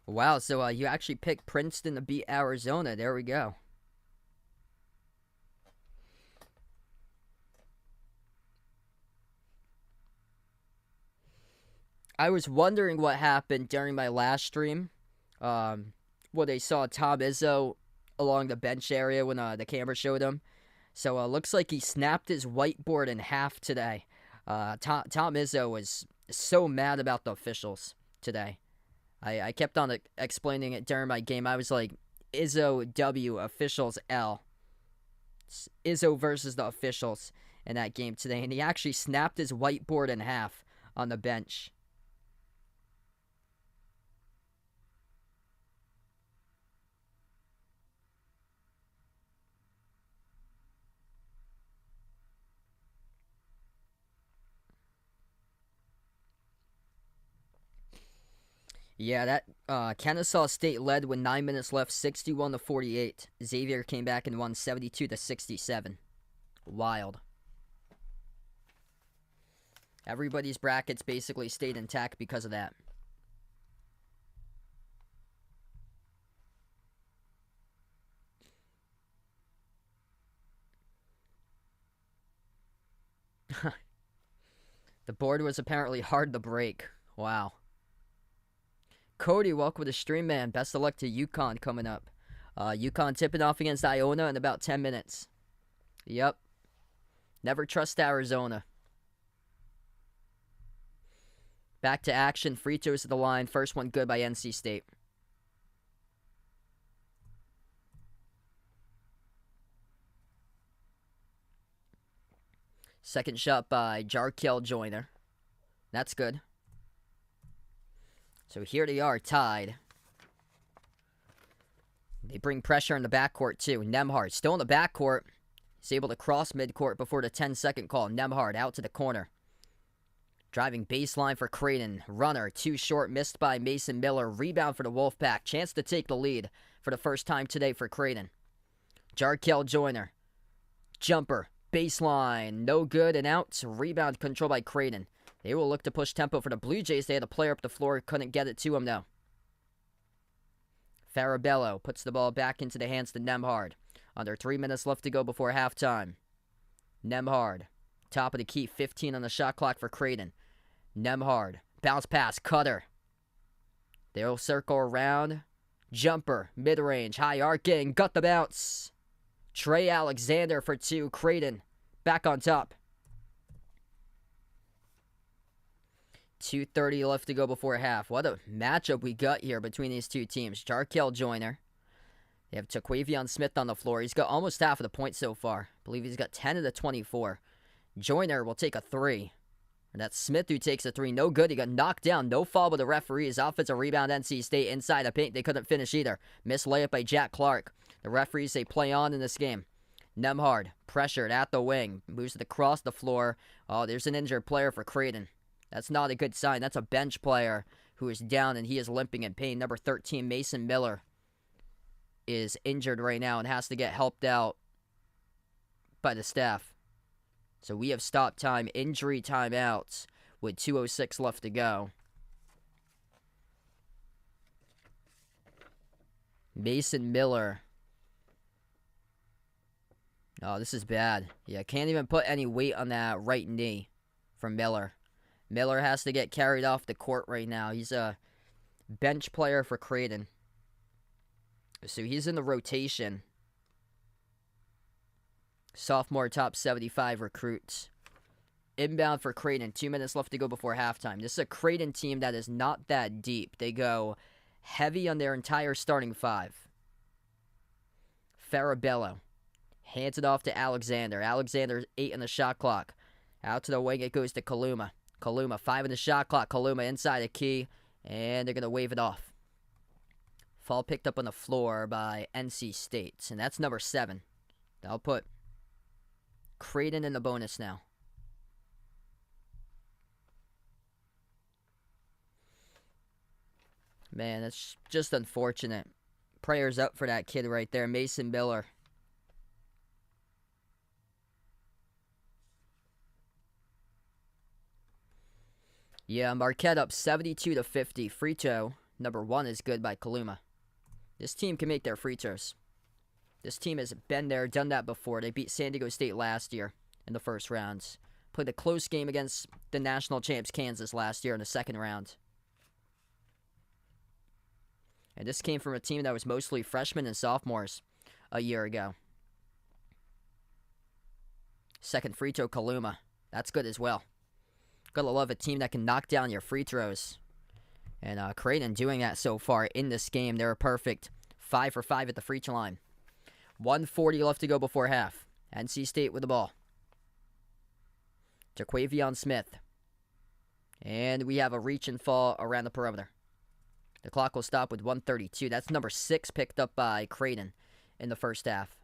Wow, so you actually picked Princeton to beat Arizona. There we go. I was wondering what happened during my last stream. Well, they saw Tom Izzo along the bench area when the camera showed him. So looks like he snapped his whiteboard in half today. Tom Izzo was so mad about the officials today. I kept on explaining it during my game. I was like, Izzo W, officials L. It's Izzo versus the officials in that game today. And he actually snapped his whiteboard in half on the bench. Yeah, that Kennesaw State led with 9 minutes left, 61-48. Xavier came back and won 72-67. Wild. Everybody's brackets basically stayed intact because of that. The board was apparently hard to break. Wow. Cody, welcome to the stream, man. Best of luck to UConn coming up. UConn tipping off against Iona in about 10 minutes. Yep. Never trust Arizona. Back to action. Free throws to the line. First one good by NC State. Second shot by Jarkel Joyner. That's good. So here they are, tied. They bring pressure in the backcourt, too. Nembhard still in the backcourt. He's able to cross midcourt before the 10-second call. Nembhard out to the corner. Driving baseline for Creighton. Runner, too short, missed by Mason Miller. Rebound for the Wolfpack. Chance to take the lead for the first time today for Creighton. Jarkel Joyner. Jumper. Baseline. No good and out. Rebound control by Creighton. They will look to push tempo for the Bluejays. They had a player up the floor. Couldn't get it to him, though. Farabello puts the ball back into the hands to Nembhard. Under 3 minutes left to go before halftime. Nembhard. Top of the key. 15 on the shot clock for Creighton. Nembhard. Bounce pass. Cutter. They'll circle around. Jumper. Mid-range. High arcing. Got the bounce. Trey Alexander for two. Creighton back on top. 2:30 left to go before half. What a matchup we got here between these two teams. Jarkel Joyner. They have Taquavion Smith on the floor. He's got almost half of the points so far. I believe he's got 10 of the 24. Joyner will take a three. And that's Smith who takes a three. No good. He got knocked down. No foul by the referees. Offensive rebound, NC State inside the paint. They couldn't finish either. Missed layup by Jack Clark. The referees say play on in this game. Nembhard, pressured at the wing. Moves it across the floor. Oh, there's an injured player for Creighton. That's not a good sign. That's a bench player who is down and he is limping in pain. Number 13, Mason Miller, is injured right now and has to get helped out by the staff. So we have stop time, injury timeouts with 2:06 left to go. Mason Miller. Oh, this is bad. Yeah, can't even put any weight on that right knee from Miller. Miller has to get carried off the court right now. He's a bench player for Creighton. So he's in the rotation. Sophomore top 75 recruits. Inbound for Creighton. 2 minutes left to go before halftime. This is a Creighton team that is not that deep. They go heavy on their entire starting five. Farabello hands it off to Alexander. Alexander's 8 on the shot clock. Out to the wing it goes to Kaluma. Kaluma, 5 in the shot clock. Kaluma inside the key. And they're going to wave it off. Fall picked up on the floor by NC State. And that's number 7. That'll put Creighton in the bonus now. Man, that's just unfortunate. Prayers up for that kid right there, Mason Miller. Yeah, Marquette up 72-50. Frito Number 1 is good by Kaluma. This team can make their free throws. This team has been there, done that before. They beat San Diego State last year in the first round. Played a close game against the national champs Kansas last year in the second round. And this came from a team that was mostly freshmen and sophomores a year ago. Second free throw, Kaluma. That's good as well. Gotta love a team that can knock down your free throws. And Creighton doing that so far in this game. They're perfect. 5 for 5 at the free throw line. 1:40 left to go before half. NC State with the ball. Jaquavion Smith. And we have a reach and fall around the perimeter. The clock will stop with 1:32. That's number 6 picked up by Creighton in the first half.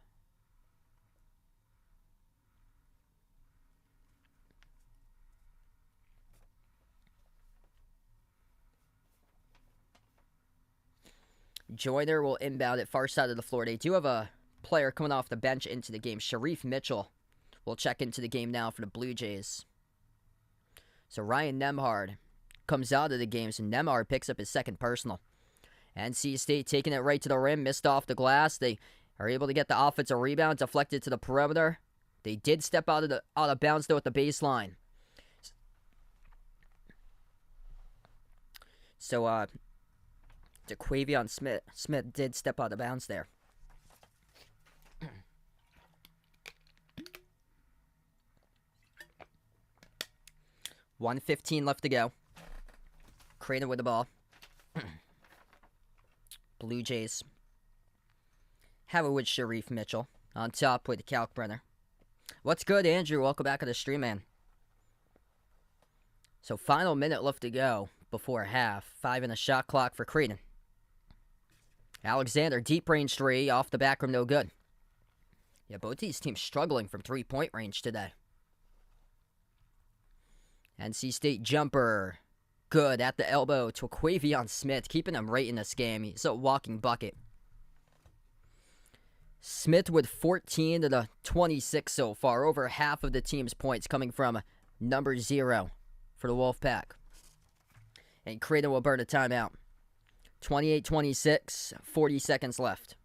Joyner will inbound at far side of the floor. They do have a player coming off the bench into the game. Sharif Mitchell will check into the game now for the Bluejays. So Ryan Nemhard comes out of the game, so Nemhard picks up his second personal. NC State taking it right to the rim, missed off the glass. They are able to get the offensive rebound, deflected to the perimeter. They did step out of bounds though at the baseline. So Jaquavion Smith did step out of bounds there. $1:15 left to go. Creighton with the ball. Bluejays have it with Sharif Mitchell. On top with Kalkbrenner. What's good, Andrew? Welcome back to the stream, man. So final minute left to go before half. 5 in the shot clock for Creighton. Alexander, deep range 3, off the back rim, no good. Yeah, both these teams struggling from 3-point range today. NC State jumper, good at the elbow to Jaquavion Smith, keeping him right in this game. He's a walking bucket. Smith with 14 to the 26 so far. Over half of the team's points coming from number 0 for the Wolfpack. And Creighton will burn a timeout. 28-26, 40 seconds left.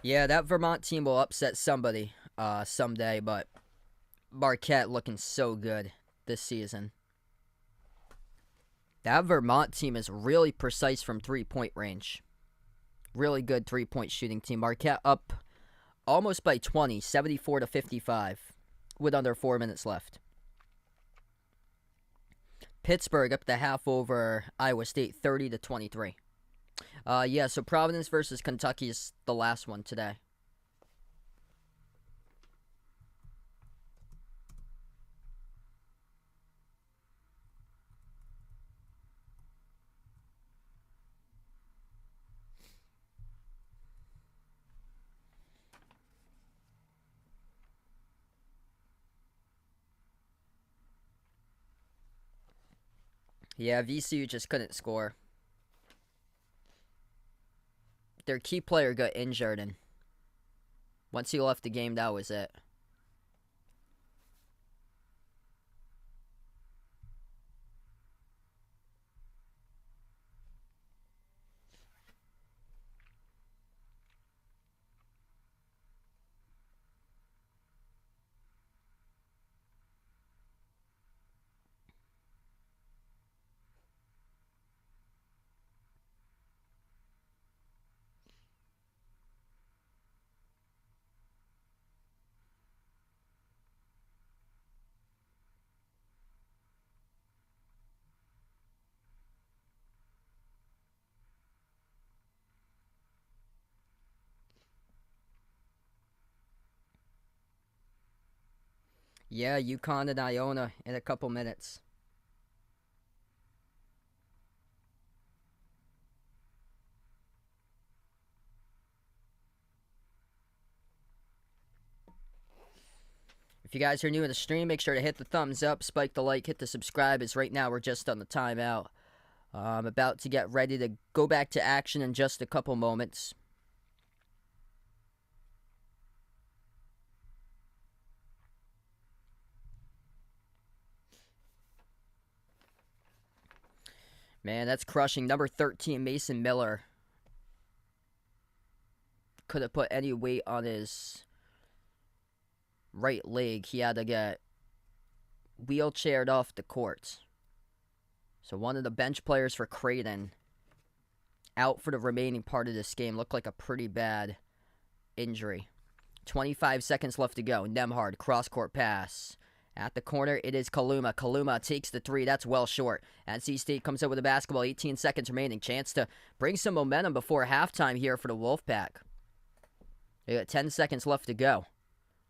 Yeah, that Vermont team will upset somebody someday, but Marquette looking so good this season. That Vermont team is really precise from 3-point range. Really good 3-point shooting team. Marquette up almost by 20, 74-55, with under 4 minutes left. Pittsburgh up the half over Iowa State, 30-23. Yeah, so Providence versus Kentucky is the last one today. Yeah, VCU just couldn't score. Their key player got injured, and once he left the game, that was it. Yeah, UConn and Iona in a couple minutes. If you guys are new to the stream, make sure to hit the thumbs up, spike the like, hit the subscribe, as right now we're just on the timeout. I'm about to get ready to go back to action in just a couple moments. Man, that's crushing. Number 13, Mason Miller. Could have put any weight on his right leg. He had to get wheelchaired off the court. So one of the bench players for Creighton out for the remaining part of this game. Looked like a pretty bad injury. 25 seconds left to go. Nembhard, cross-court pass. At the corner, it is Kaluma. Kaluma takes the three. That's well short. NC State comes out with the basketball. 18 seconds remaining. Chance to bring some momentum before halftime here for the Wolfpack. They got 10 seconds left to go.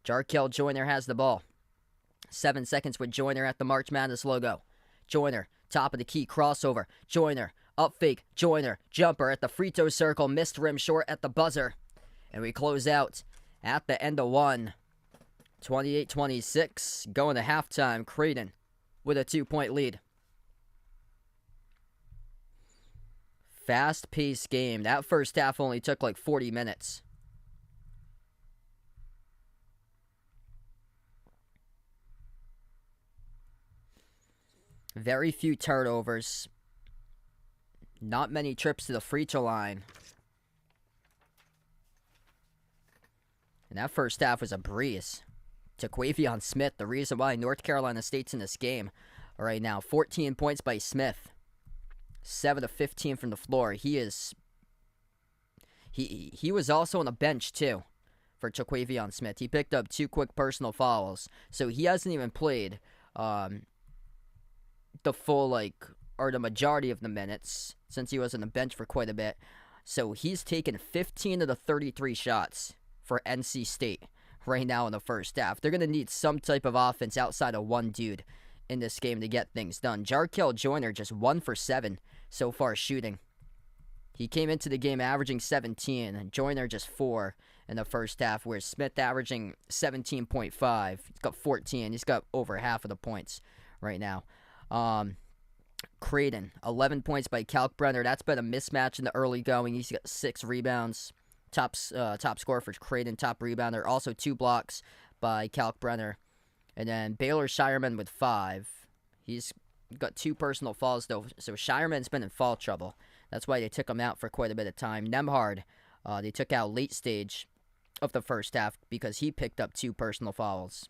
Jarkel Joyner has the ball. 7 seconds with Joyner at the March Madness logo. Joyner, top of the key, crossover. Joyner, up fake. Joyner, jumper at the free throw circle. Missed rim short at the buzzer. And we close out at the end of one. 28-26, going to halftime. Creighton with a 2-point lead. Fast-paced game. That first half only took like 40 minutes. Very few turnovers. Not many trips to the free throw line. And that first half was a breeze. Taquavion Smith, the reason why North Carolina State's in this game right now. 14 points by Smith. 7 of 15 from the floor. He was also on the bench too for Taquavion Smith. He picked up 2 quick personal fouls. So he hasn't even played the full or the majority of the minutes since he was on the bench for quite a bit. So he's taken 15 of the 33 shots for NC State right now in the first half. They're going to need some type of offense outside of one dude in this game to get things done. Jarkel Joyner just 1 for 7 so far shooting. He came into the game averaging 17, and Joyner just 4 in the first half, whereas Smith averaging 17.5. He's got 14. He's got over half of the points right now. Creighton, 11 points by Kalkbrenner. That's been a mismatch in the early going. He's got 6 rebounds. Top scorer for Creighton, top rebounder. Also 2 blocks by Kalkbrenner. And then Baylor Shireman with 5. He's got 2 personal fouls, though. So Shireman's been in foul trouble. That's why they took him out for quite a bit of time. Nembhard, they took out late stage of the first half because he picked up 2 personal fouls.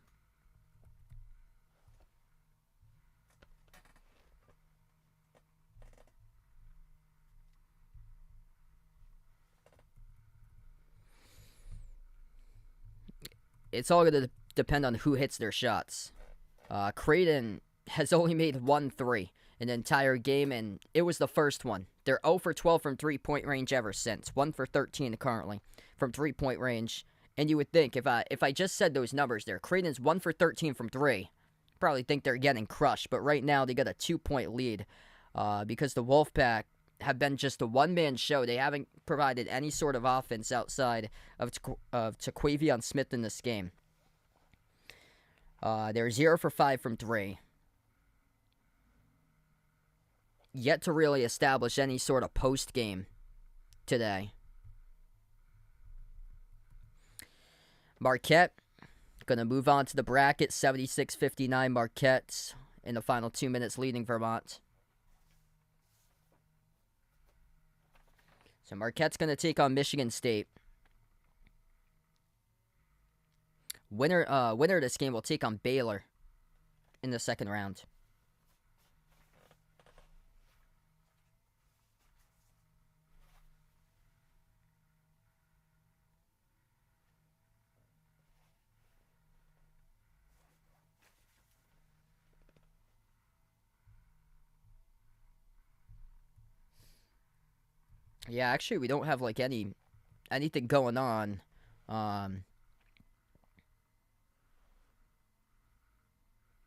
It's all going to depend on who hits their shots. Creighton has only made 1 3 in the entire game, and it was the first one. They're 0 for 12 from three-point range ever since. 1 for 13 currently from three-point range. And you would think, if I just said those numbers there, Creighton's 1 for 13 from 3. Probably think they're getting crushed, but right now they got a 2-point lead because the Wolfpack have been just a one-man show. They haven't provided any sort of offense outside of Taquavion Smith in this game. They're 0 for 5 from 3. Yet to really establish any sort of post-game today. Marquette going to move on to the bracket. 76-59 Marquette in the final 2 minutes leading Vermont. So Marquette's going to take on Michigan State. Winner of this game will take on Baylor in the second round. Yeah, actually, we don't have anything going on.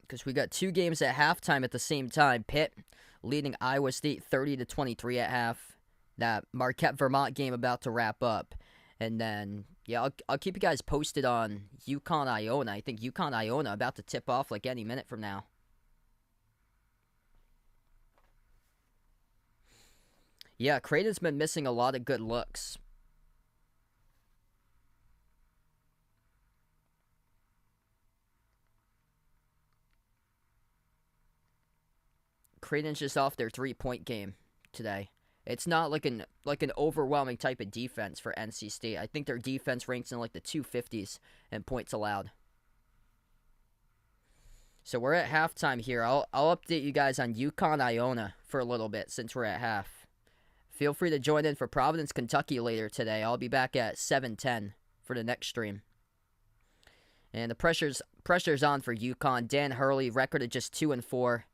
Because we got 2 games at halftime at the same time. Pitt leading Iowa State 30-23 at half. That Marquette-Vermont game about to wrap up. And then, yeah, I'll keep you guys posted on UConn Iona. I think UConn Iona about to tip off like any minute from now. Yeah, Creighton's been missing a lot of good looks. Creighton's just off their 3-point game today. It's not like an overwhelming type of defense for NC State. I think their defense ranks in like the 250s in points allowed. So we're at halftime here. I'll update you guys on UConn Iona for a little bit since we're at half. Feel free to join in for Providence, Kentucky later today. I'll be back at 7:10 for the next stream. And the pressure's on for UConn. Dan Hurley, record of just 2-4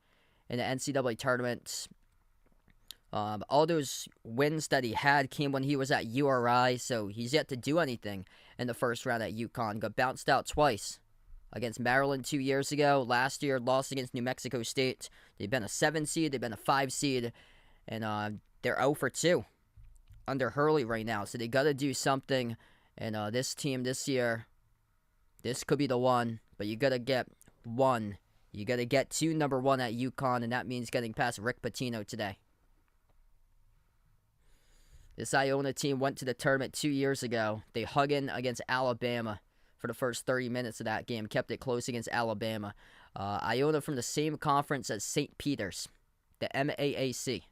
in the NCAA tournament. All those wins that he had came when he was at URI, so he's yet to do anything in the first round at UConn. Got bounced out twice against Maryland 2 years ago. Last year, lost against New Mexico State. They've been a 7 seed, they've been a 5 seed, and they're 0 for 2 under Hurley right now. So they got to do something, and this team this year, this could be the one, but you got to get one. You got to get to number 1 at UConn, and that means getting past Rick Pitino today. This Iona team went to the tournament 2 years ago. They hung in against Alabama for the first 30 minutes of that game. Kept it close against Alabama. Iona from the same conference as St. Peter's, the MAAC.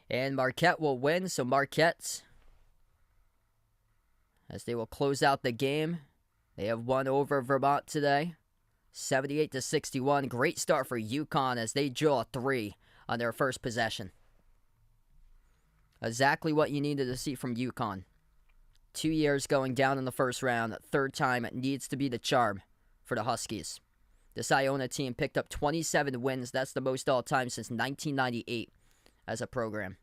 And Marquette will win, so Marquette, as they will close out the game, they have won over Vermont today, 78-61. Great start for UConn as they drill a 3 on their first possession. Exactly what you needed to see from UConn. 2 years going down in the first round, third time it needs to be the charm for the Huskies. This Iona team picked up 27 wins. That's the most all-time since 1998 as a program.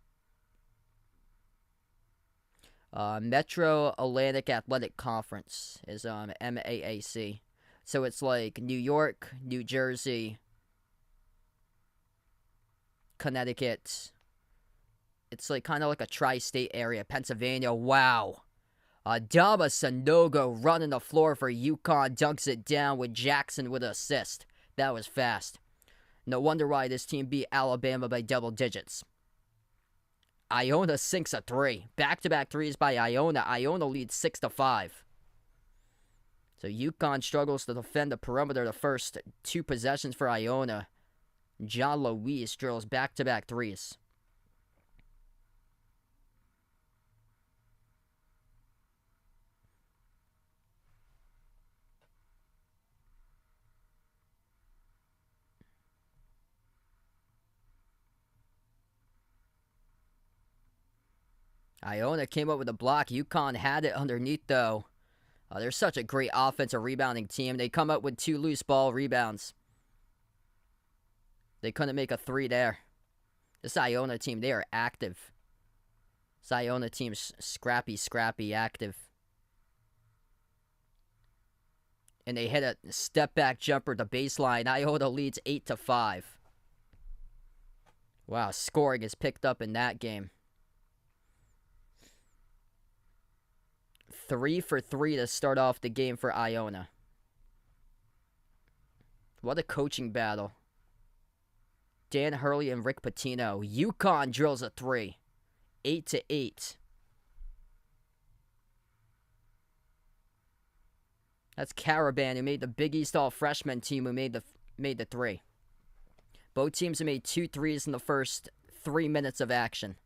Metro Atlantic Athletic Conference is MAAC. So it's like New York, New Jersey, Connecticut. It's like kind of like a tri-state area. Pennsylvania. Wow. Dama Sanogo running the floor for UConn. Dunks it down with Jackson with an assist. That was fast. No wonder why this team beat Alabama by double digits. Iona sinks a 3. Back-to-back threes by Iona. Iona leads 6-5. So UConn struggles to defend the perimeter the first 2 possessions for Iona. John Luis drills back-to-back threes. Iona came up with a block. UConn had it underneath, though. They're such a great offensive rebounding team. They come up with 2 loose ball rebounds. They couldn't make a 3 there. This Iona team, they are active. This Iona team's scrappy, active. And they hit a step-back jumper at the baseline. Iona leads 8-5. Wow, scoring is picked up in that game. 3 for 3 to start off the game for Iona. What a coaching battle. Dan Hurley and Rick Pitino. UConn drills a 3. 8-8. That's Caravan, who made the Big East All-Freshman team, who made the 3. Both teams have made 2 threes in the first 3 minutes of action.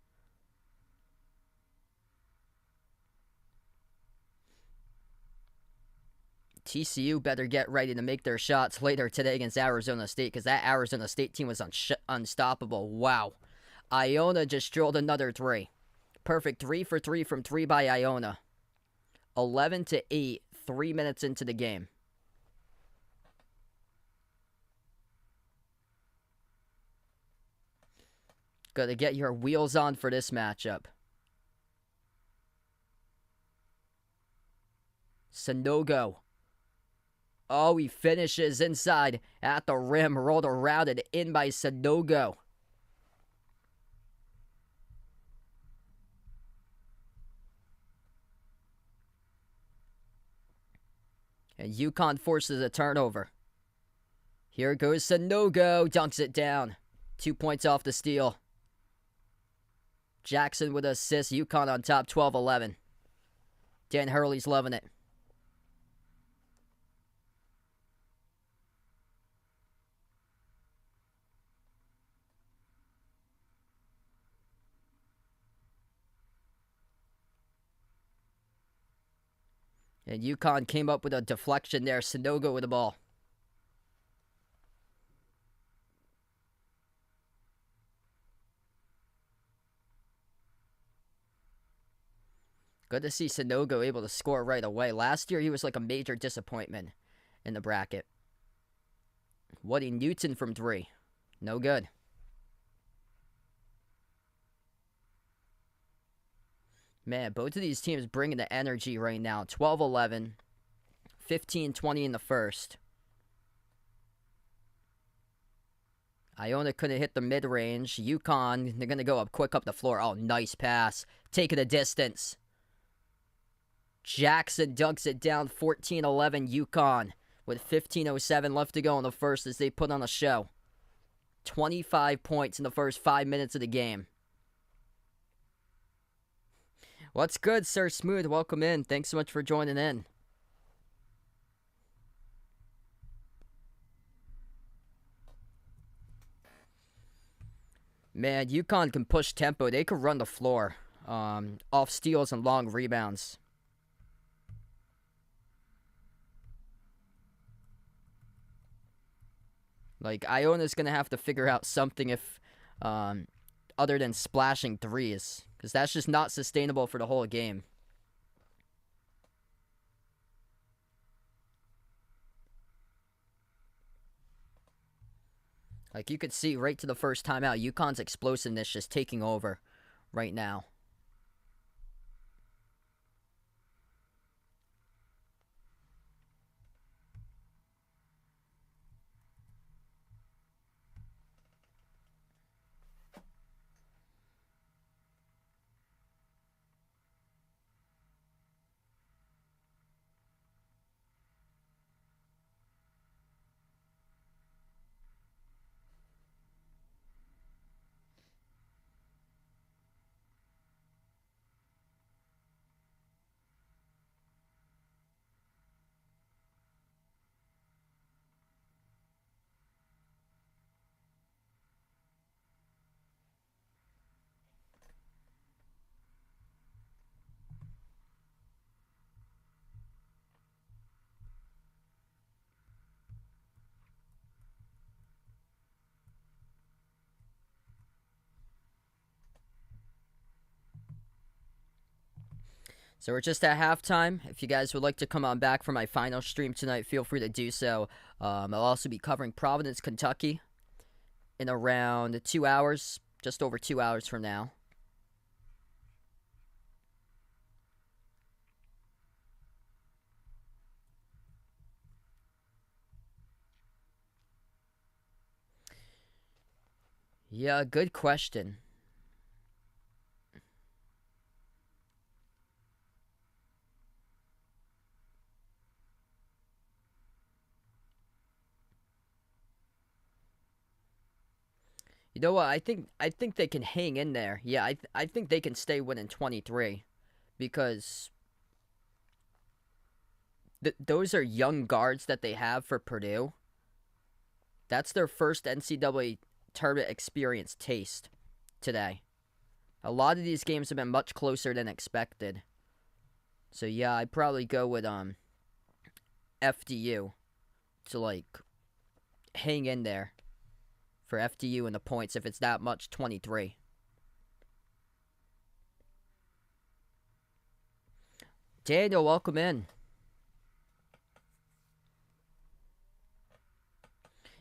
TCU better get ready to make their shots later today against Arizona State, because that Arizona State team was unstoppable. Wow. Iona just drilled another 3. Perfect 3 for 3 from 3 by Iona. 11-8, 3 minutes into the game. Got to get your wheels on for this matchup. Sanogo. Oh, he finishes inside at the rim. Rolled around and in by Sanogo. And UConn forces a turnover. Here goes Sanogo. Dunks it down. 2 points off the steal. Jackson with an assist. UConn on top, 12-11. Dan Hurley's loving it. And UConn came up with a deflection there. Sanogo with the ball. Good to see Sanogo able to score right away. Last year, he was like a major disappointment in the bracket. Woody Newton from 3. No good. Man, both of these teams bringing the energy right now. 12-11. 15-20 in the first. Iona couldn't hit the mid-range. UConn, they're going to go up quick up the floor. Oh, nice pass. Taking a distance. Jackson dunks it down. 14-11 UConn with 15:07 left to go in the first as they put on a show. 25 points in the first 5 minutes of the game. What's good, Sir Smooth? Welcome in. Thanks so much for joining in. Man, UConn can push tempo. They could run the floor off steals and long rebounds. Like, Iona's going to have to figure out something if other than splashing threes, because that's just not sustainable for the whole game. Like, you could see right to the first timeout, UConn's explosiveness just taking over right now. So we're just at halftime. If you guys would like to come on back for my final stream tonight, feel free to do so. I'll also be covering Providence, Kentucky in around 2 hours, just over 2 hours from now. Yeah, good question. You know what? I think they can hang in there. Yeah, I think they can stay winning 23 because those are young guards that they have for Purdue. That's their first NCAA tournament experience taste today. A lot of these games have been much closer than expected. So yeah, I'd probably go with FDU to like hang in there for FDU and the points if it's that much, 23. Daniel, welcome in.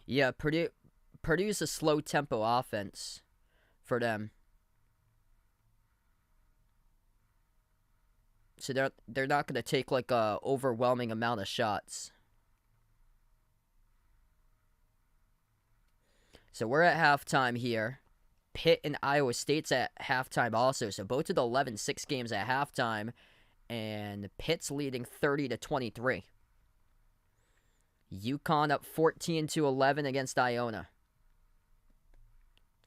Yeah, Purdue's a slow tempo offense for them. So they're not going to take like a overwhelming amount of shots. So we're at halftime here. Pitt and Iowa State's at halftime also. So both of the 11-6 games at halftime, and Pitt's leading 30-23. UConn up 14-11 against Iona.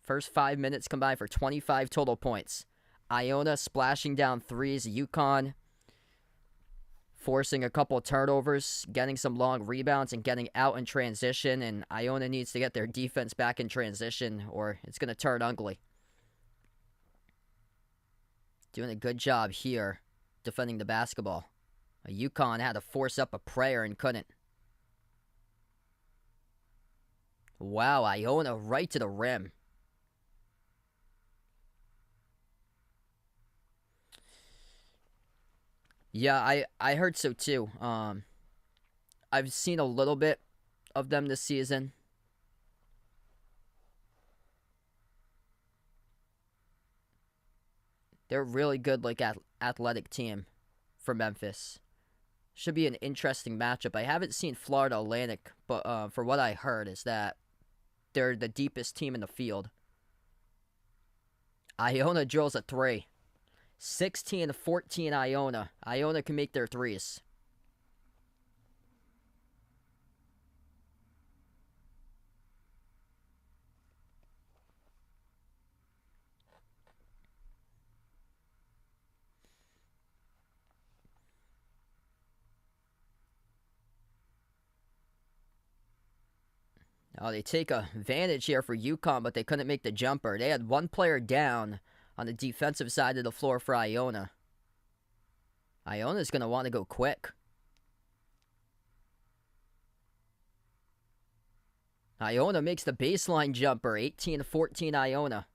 First 5 minutes combined for 25 total points. Iona splashing down threes. UConn forcing a couple of turnovers, getting some long rebounds, and getting out in transition. And Iona needs to get their defense back in transition, or it's going to turn ugly. Doing a good job here defending the basketball. UConn had to force up a prayer and couldn't. Wow, Iona right to the rim. Yeah, I heard so too. I've seen a little bit of them this season. They're really good, like athletic team for Memphis. Should be an interesting matchup. I haven't seen Florida Atlantic, but for what I heard is that they're the deepest team in the field. Iona drills a three. 16-14 Iona. Iona can make their threes. Oh, they take advantage here for UConn, but they couldn't make the jumper. They had one player down on the defensive side of the floor for Iona. Iona's going to want to go quick. Iona makes the baseline jumper. 18-14 Iona.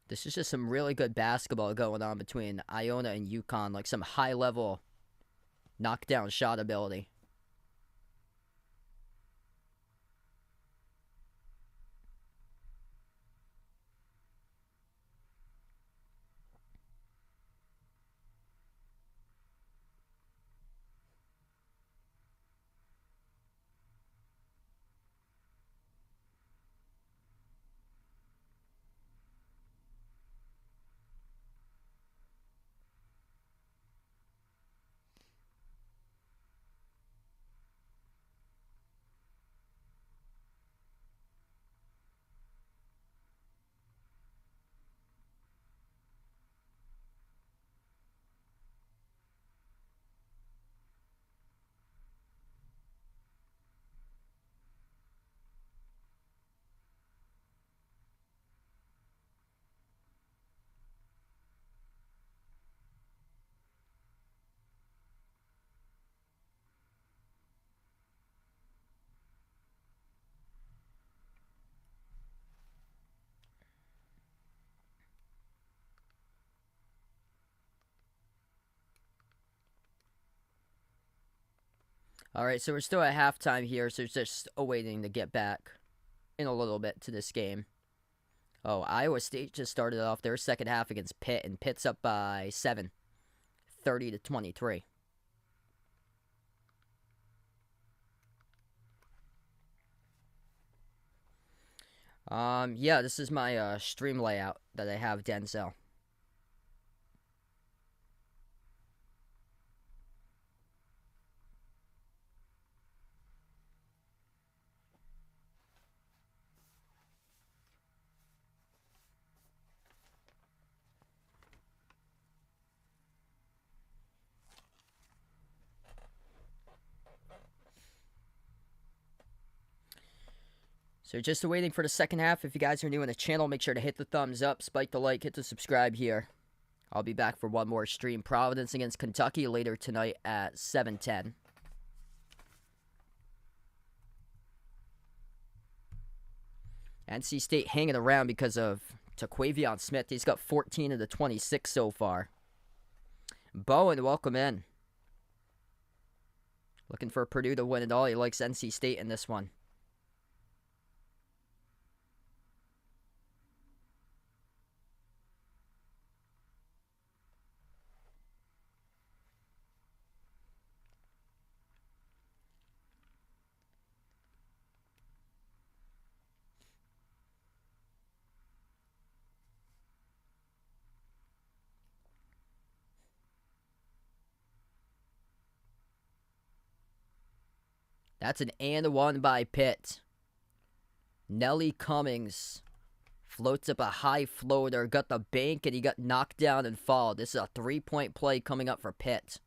This is just some really good basketball going on between Iona and UConn, like some high-level knockdown shot ability. All right, so we're still at halftime here, so it's just awaiting to get back in a little bit to this game. Oh, Iowa State just started off their second half against Pitt, and Pitt's up by 7, 30-23. Yeah, this is my stream layout that I have Denzel. So just waiting for the second half. If you guys are new on the channel, make sure to hit the thumbs up, spike the like, hit the subscribe here. I'll be back for one more stream. Providence against Kentucky later tonight at 7:10. NC State hanging around because of Taquavion Smith. He's got 14 of the 26 so far. Bowen, welcome in. Looking for Purdue to win it all. He likes NC State in this one. That's an and one by Pitt. Nelly Cummings floats up a high floater, got the bank, and he got knocked down and fouled. This is a three-point play coming up for Pitt.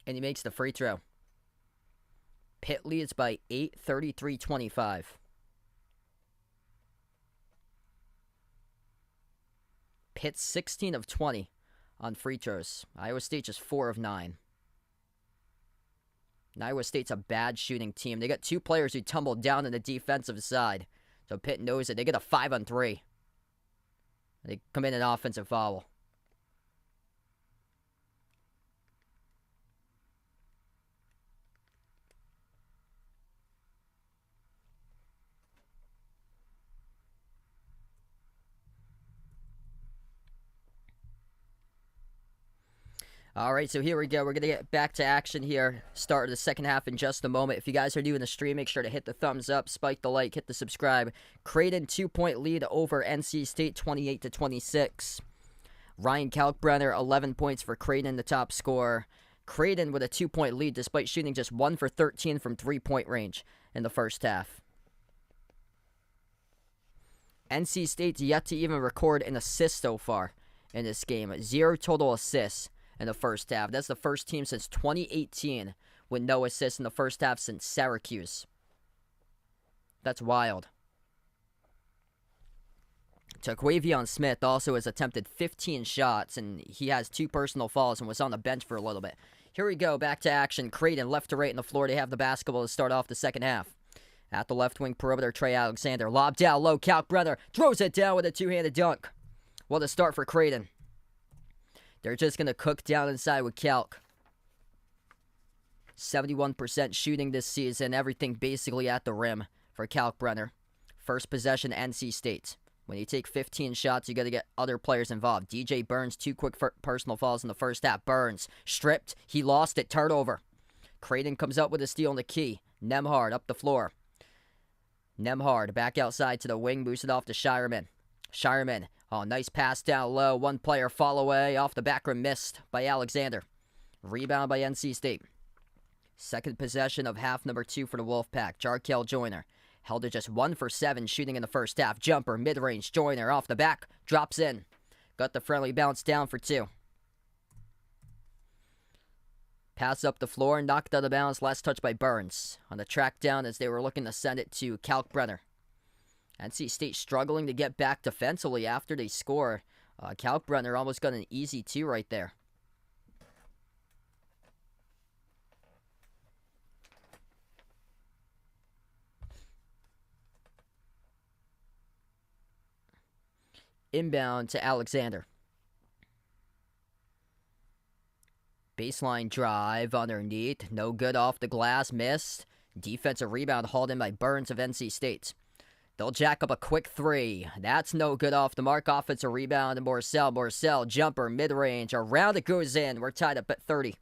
And he makes the free throw. Pitt leads by 8, 33-25. Pitt's 16 of 20 on free throws. Iowa State just 4 of 9. And Iowa State's a bad shooting team. They got two players who tumbled down on the defensive side. So Pitt knows it. They get a 5-on-3. They come in an offensive foul. All right, so here we go. We're going to get back to action here. Start of the second half in just a moment. If you guys are new in the stream, make sure to hit the thumbs up, spike the like, hit the subscribe. Creighton 2-point lead over NC State 28-26. Ryan Kalkbrenner 11 points for Creighton, the top scorer. Creighton with a 2-point lead despite shooting just 1 for 13 from three-point range in the first half. NC State's yet to even record an assist so far in this game. 0 total assists in the first half. That's the first team since 2018 with no assists in the first half since Syracuse. That's wild. Taquavion Smith also has attempted 15 shots, and he has 2 personal fouls and was on the bench for a little bit. Here we go, back to action. Creighton left to right in the floor. They have the basketball to start off the second half. At the left wing perimeter, Trey Alexander. Lob down low, Kalkbrenner throws it down with a two-handed dunk. What a start for Creighton. They're just going to cook down inside with Calc. 71% shooting this season. Everything basically at the rim for Kalkbrenner. First possession, NC State. When you take 15 shots, you got to get other players involved. DJ Burns, 2 quick personal fouls in the first half. Burns stripped. He lost it. Turnover. Creighton comes up with a steal on the key. Nemhard up the floor. Nemhard back outside to the wing. Boosted off to Shireman. Shireman. Oh, nice pass down low. One player fall away. Off the back rim, missed by Alexander. Rebound by NC State. Second possession of half number 2 for the Wolfpack. Jarkel Joyner. Held to just 1 for 7 shooting in the first half. Jumper, mid-range. Joyner off the back. Drops in. Got the friendly bounce down for 2. Pass up the floor. Knocked out of bounds. Last touch by Burns. On the track down as they were looking to send it to Kalkbrenner. NC State struggling to get back defensively after they score. Kalkbrenner almost got an easy 2 right there. Inbound to Alexander. Baseline drive underneath. No good off the glass. Missed. Defensive rebound hauled in by Burns of NC State. They'll jack up a quick 3. That's no good off the mark. Offensive rebound to Morcell. Morcell, jumper, mid-range. Around it goes in. We're tied up at 30.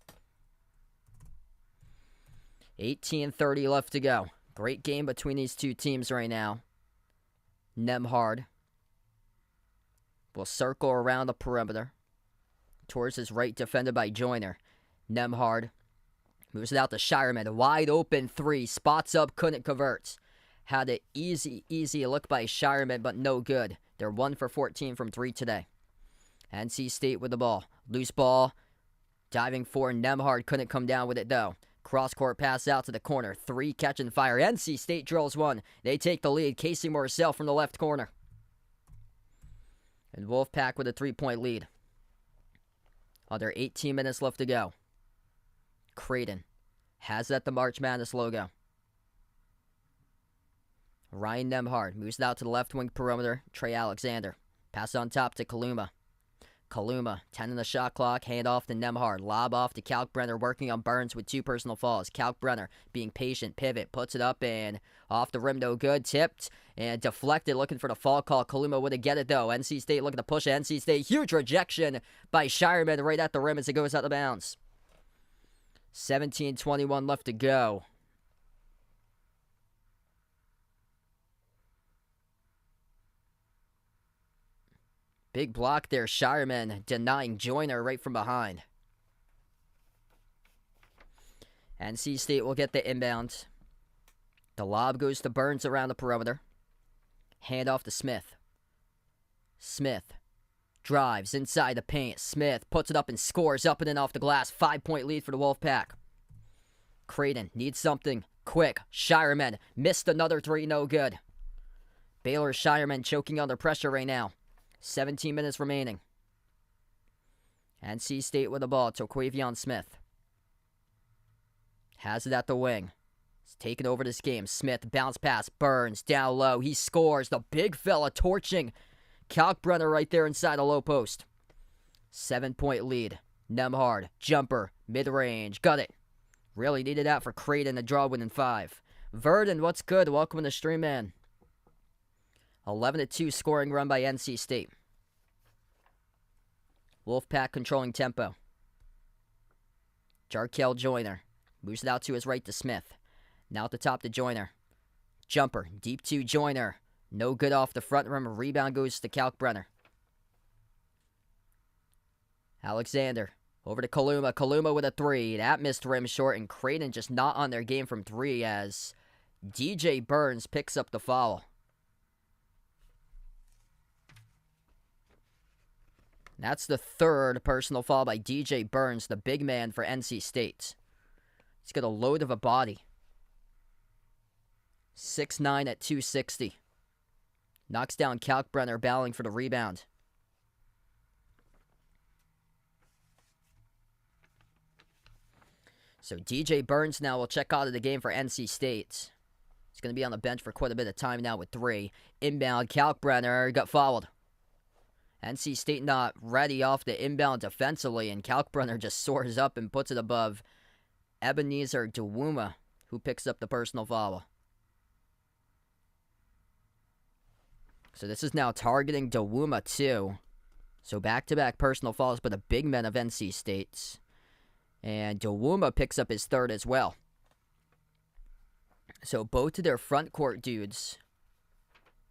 18:30 left to go. Great game between these two teams right now. Nemhard will circle around the perimeter. Towards his right, defended by Joyner. Nemhard Moves it out to Shireman. Wide open three. Spots up. Couldn't convert. Had an easy look by Shireman, but no good. They're 1 for 14 from 3 today. NC State with the ball. Loose ball. Diving for Nemhard. Couldn't come down with it, though. Cross-court pass out to the corner. 3 catch and fire. NC State drills 1. They take the lead. Casey Morcell from the left corner. And Wolfpack with a 3-point lead. Under 18 minutes left to go. Creighton has that the March Madness logo. Ryan Nemhard moves it out to the left wing perimeter. Trey Alexander. Pass on top to Kaluma. Kaluma, 10 in the shot clock, hand off to Nemhard. Lob off to Kalkbrenner, working on Burns with 2 personal fouls. Kalkbrenner being patient, pivot, puts it up and off the rim, no good. Tipped and deflected, looking for the fall call. Kaluma would have get it though. NC State looking to push it. NC State, huge rejection by Shireman right at the rim as it goes out of bounds. 17:21 left to go. Big block there. Shireman denying Joyner right from behind. NC State will get the inbound. The lob goes to Burns around the perimeter. Hand off to Smith. Smith drives inside the paint. Smith puts it up and scores up and in off the glass. 5-point lead for the Wolfpack. Creighton needs something quick. Shireman missed another 3, no good. Baylor Shireman choking under pressure right now. 17 minutes remaining. NC State with the ball to Quavion Smith. Has it at the wing. He's taken over this game. Smith, bounce pass. Burns, down low. He scores. The big fella torching Kalkbrenner right there inside the low post. 7-point lead. Nemhard, jumper, mid-range. Got it. Really needed that for Creighton to draw within 5. Verdon, what's good? Welcome to the stream, man. 11-2 scoring run by NC State. Wolfpack controlling tempo. Jarkel Joyner moves it out to his right to Smith. Now at the top to Joyner. Jumper, deep to Joyner. No good off the front rim. Rebound goes to Kalkbrenner. Alexander over to Kaluma. Kaluma with a 3. That missed rim short, and Creighton just not on their game from 3 as DJ Burns picks up the foul. That's the 3rd personal foul by DJ Burns, the big man for NC State. He's got a load of a body. 6'9" at 260. Knocks down Kalkbrenner, battling for the rebound. So DJ Burns now will check out of the game for NC State. He's going to be on the bench for quite a bit of time now with 3. Inbound, Kalkbrenner got fouled. NC State not ready off the inbound defensively, and Kalkbrenner just soars up and puts it above Ebenezer Dewuma, who picks up the personal foul. So this is now targeting Dewuma too. So back-to-back personal fouls by the big men of NC State. And Dewuma picks up his 3rd as well. So both of their front court dudes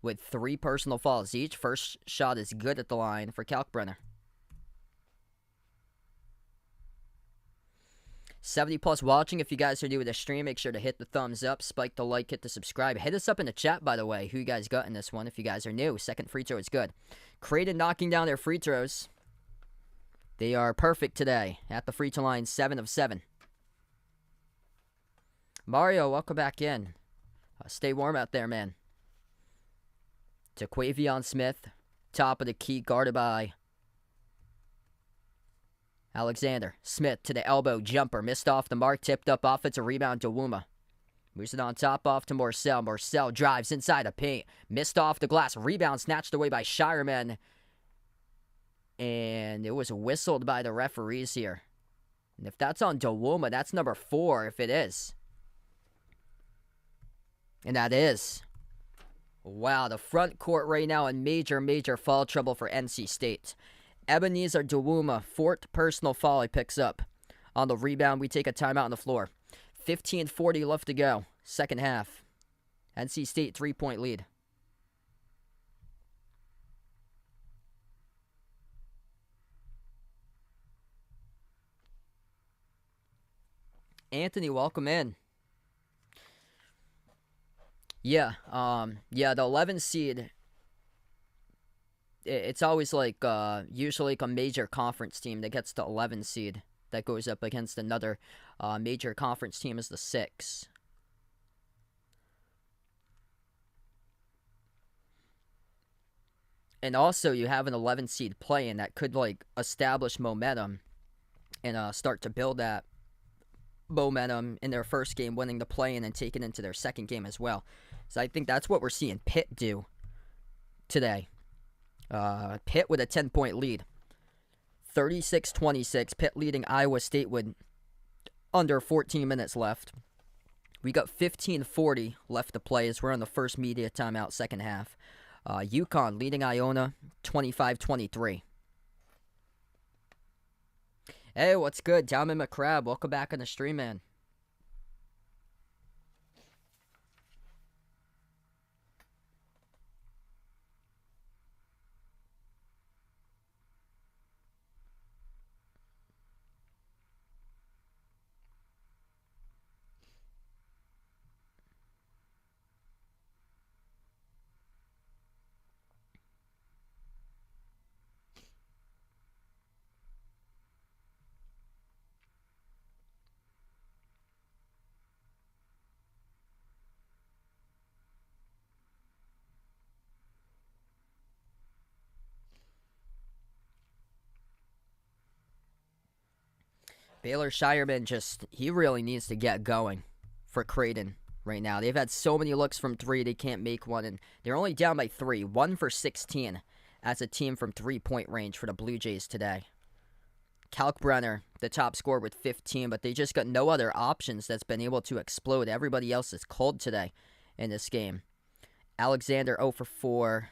with 3 personal fouls each. First shot is good at the line for Kalkbrenner. 70+ watching. If you guys are new to the stream, make sure to hit the thumbs up, spike the like, hit the subscribe. Hit us up in the chat, by the way, who you guys got in this one if you guys are new. Second free throw is good. Creighton knocking down their free throws. They are perfect today at the free throw line, 7 of 7. Mario, welcome back in. Stay warm out there, man. To Quavion Smith, top of the key, guarded by Alexander. Smith to the elbow, jumper, missed off the mark, tipped up, offensive rebound to Dewuma. Moves it on top, off to Morcell. Morcell drives inside the paint, missed off the glass, rebound snatched away by Shireman. And it was whistled by the referees here. And if that's on Dewuma, that's number 4 if it is. And that is. Wow, the front court right now in major foul trouble for NC State. Ebenezer Dewuma, 4th personal foul he picks up. On the rebound, we take a timeout on the floor. 15:40 left to go, second half. NC State 3-point lead. Anthony, welcome in. Yeah, the 11 seed. It's always like usually like a major conference team that gets the 11 seed that goes up against another major conference team as the 6. And also, you have an 11 seed playing that could like establish momentum and start to build that momentum in their first game, winning the play-in and taking into their second game as well. So I think that's what we're seeing Pitt do today. Pitt with a 10-point lead. 36-26. Pitt leading Iowa State with under 14 minutes left. We got 15:40 left to play as we're on the first media timeout, second half. UConn leading Iona 25-23. Hey, what's good? Diamond McCrab, welcome back on the stream, man. Baylor Shireman he really needs to get going for Creighton right now. They've had so many looks from 3, they can't make one, and they're only down by 3. 1 for 16 as a team from 3-point range for the Bluejays today. Kalkbrenner, the top scorer with 15, but they just got no other options that's been able to explode. Everybody else is cold today in this game. Alexander 0 for 4.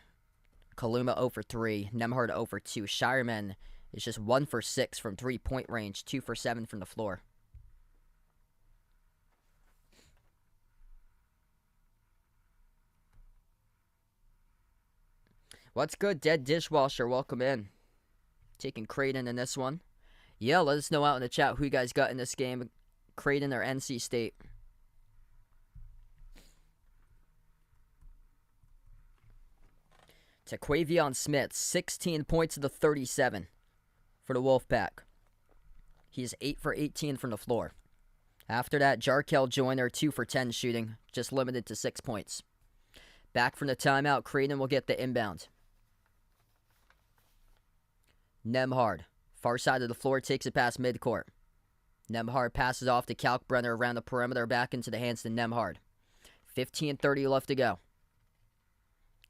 Kaluma 0 for 3. Nemhard 0 for 2. Shireman is just 1 for 6 from 3-point range, 2 for 7 from the floor. What's good, Dead Dishwasher? Welcome in. Taking Creighton in this one. Yeah, let us know out in the chat who you guys got in this game. Creighton or NC State. Taquavion Smith, 16 points to the 37 for the Wolfpack. He's 8 for 18 from the floor. After that, Jarkel Joyner, 2 for 10 shooting, just limited to 6 points. Back from the timeout, Creighton will get the inbound. Nemhard, far side of the floor, takes it past midcourt. Nemhard passes off to Kalkbrenner around the perimeter, back into the hands to Nemhard. 15:30 left to go.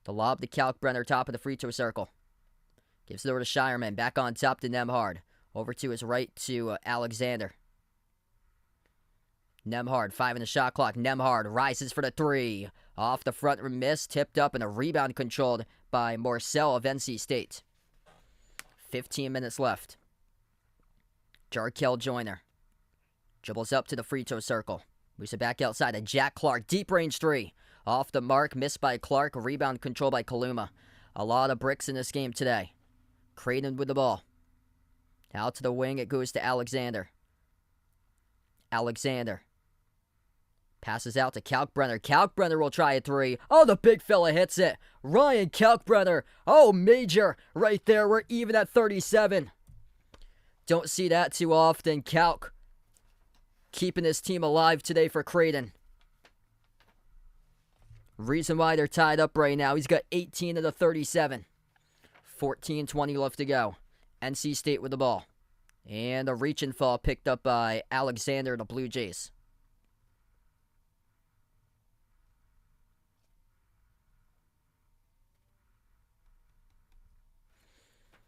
The lob to Kalkbrenner, top of the free throw circle. Gives it over to Shireman, back on top to Nemhard. Over to his right to Alexander. Nemhard, 5 in the shot clock. Nemhard rises for the 3. Off the front miss, tipped up, and a rebound controlled by Morcell of NC State. 15 minutes left. Jarkel Joyner dribbles up to the free throw circle. Moves it back outside to Jack Clark. Deep range 3. Off the mark, missed by Clark. Rebound controlled by Kaluma. A lot of bricks in this game today. Creighton with the ball. Out to the wing, it goes to Alexander. Alexander passes out to Kalkbrenner. Kalkbrenner will try a 3. Oh, the big fella hits it. Ryan Kalkbrenner. Oh, major right there. We're even at 37. Don't see that too often. Kalk keeping his team alive today for Creighton. Reason why they're tied up right now. He's got 18 of the 37. 14:20 left to go. NC State with the ball. And a reach and fall picked up by Alexander, the Bluejays.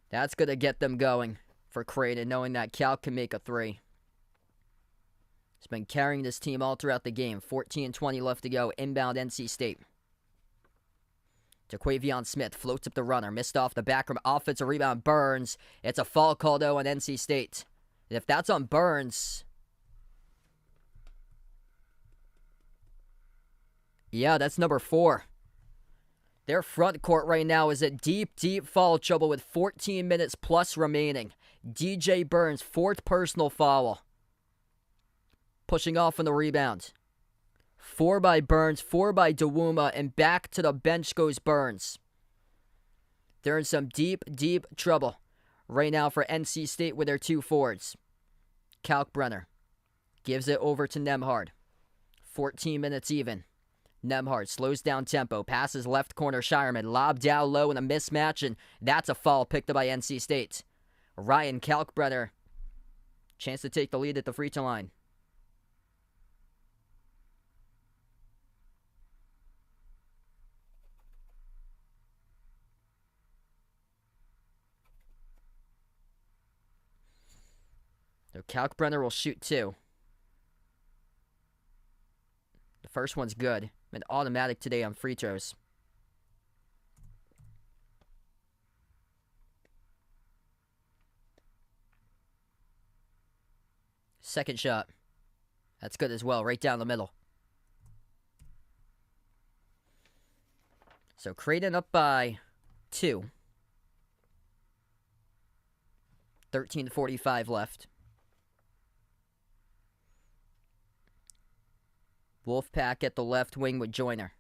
That's going to get them going for Creighton, knowing that Cal can make a 3. He's been carrying this team all throughout the game. 14:20 left to go. Inbound NC State. Taquavion Smith floats up the runner. Missed off the back from offensive rebound. Burns. It's a foul call, though, on NC State. And if that's on Burns... yeah, that's number 4. Their front court right now is at deep, deep foul trouble with 14 minutes plus remaining. DJ Burns, 4th personal foul. pushing off on the rebound. 4 by Burns, 4 by DeWuma, and back to the bench goes Burns. They're in some deep, deep trouble right now for NC State with their 2 forwards. Kalkbrenner gives it over to Nembhard. 14 minutes even. Nembhard slows down tempo, passes left corner Shireman, lob down low in a mismatch, and that's a foul picked up by NC State. Ryan Kalkbrenner, chance to take the lead at the free throw line. So Kalkbrenner will shoot 2. The first one's good. An automatic today on free throws. Second shot. That's good as well, right down the middle. So Creighton up by 2. 13:45 left. Wolfpack at the left wing with Joyner.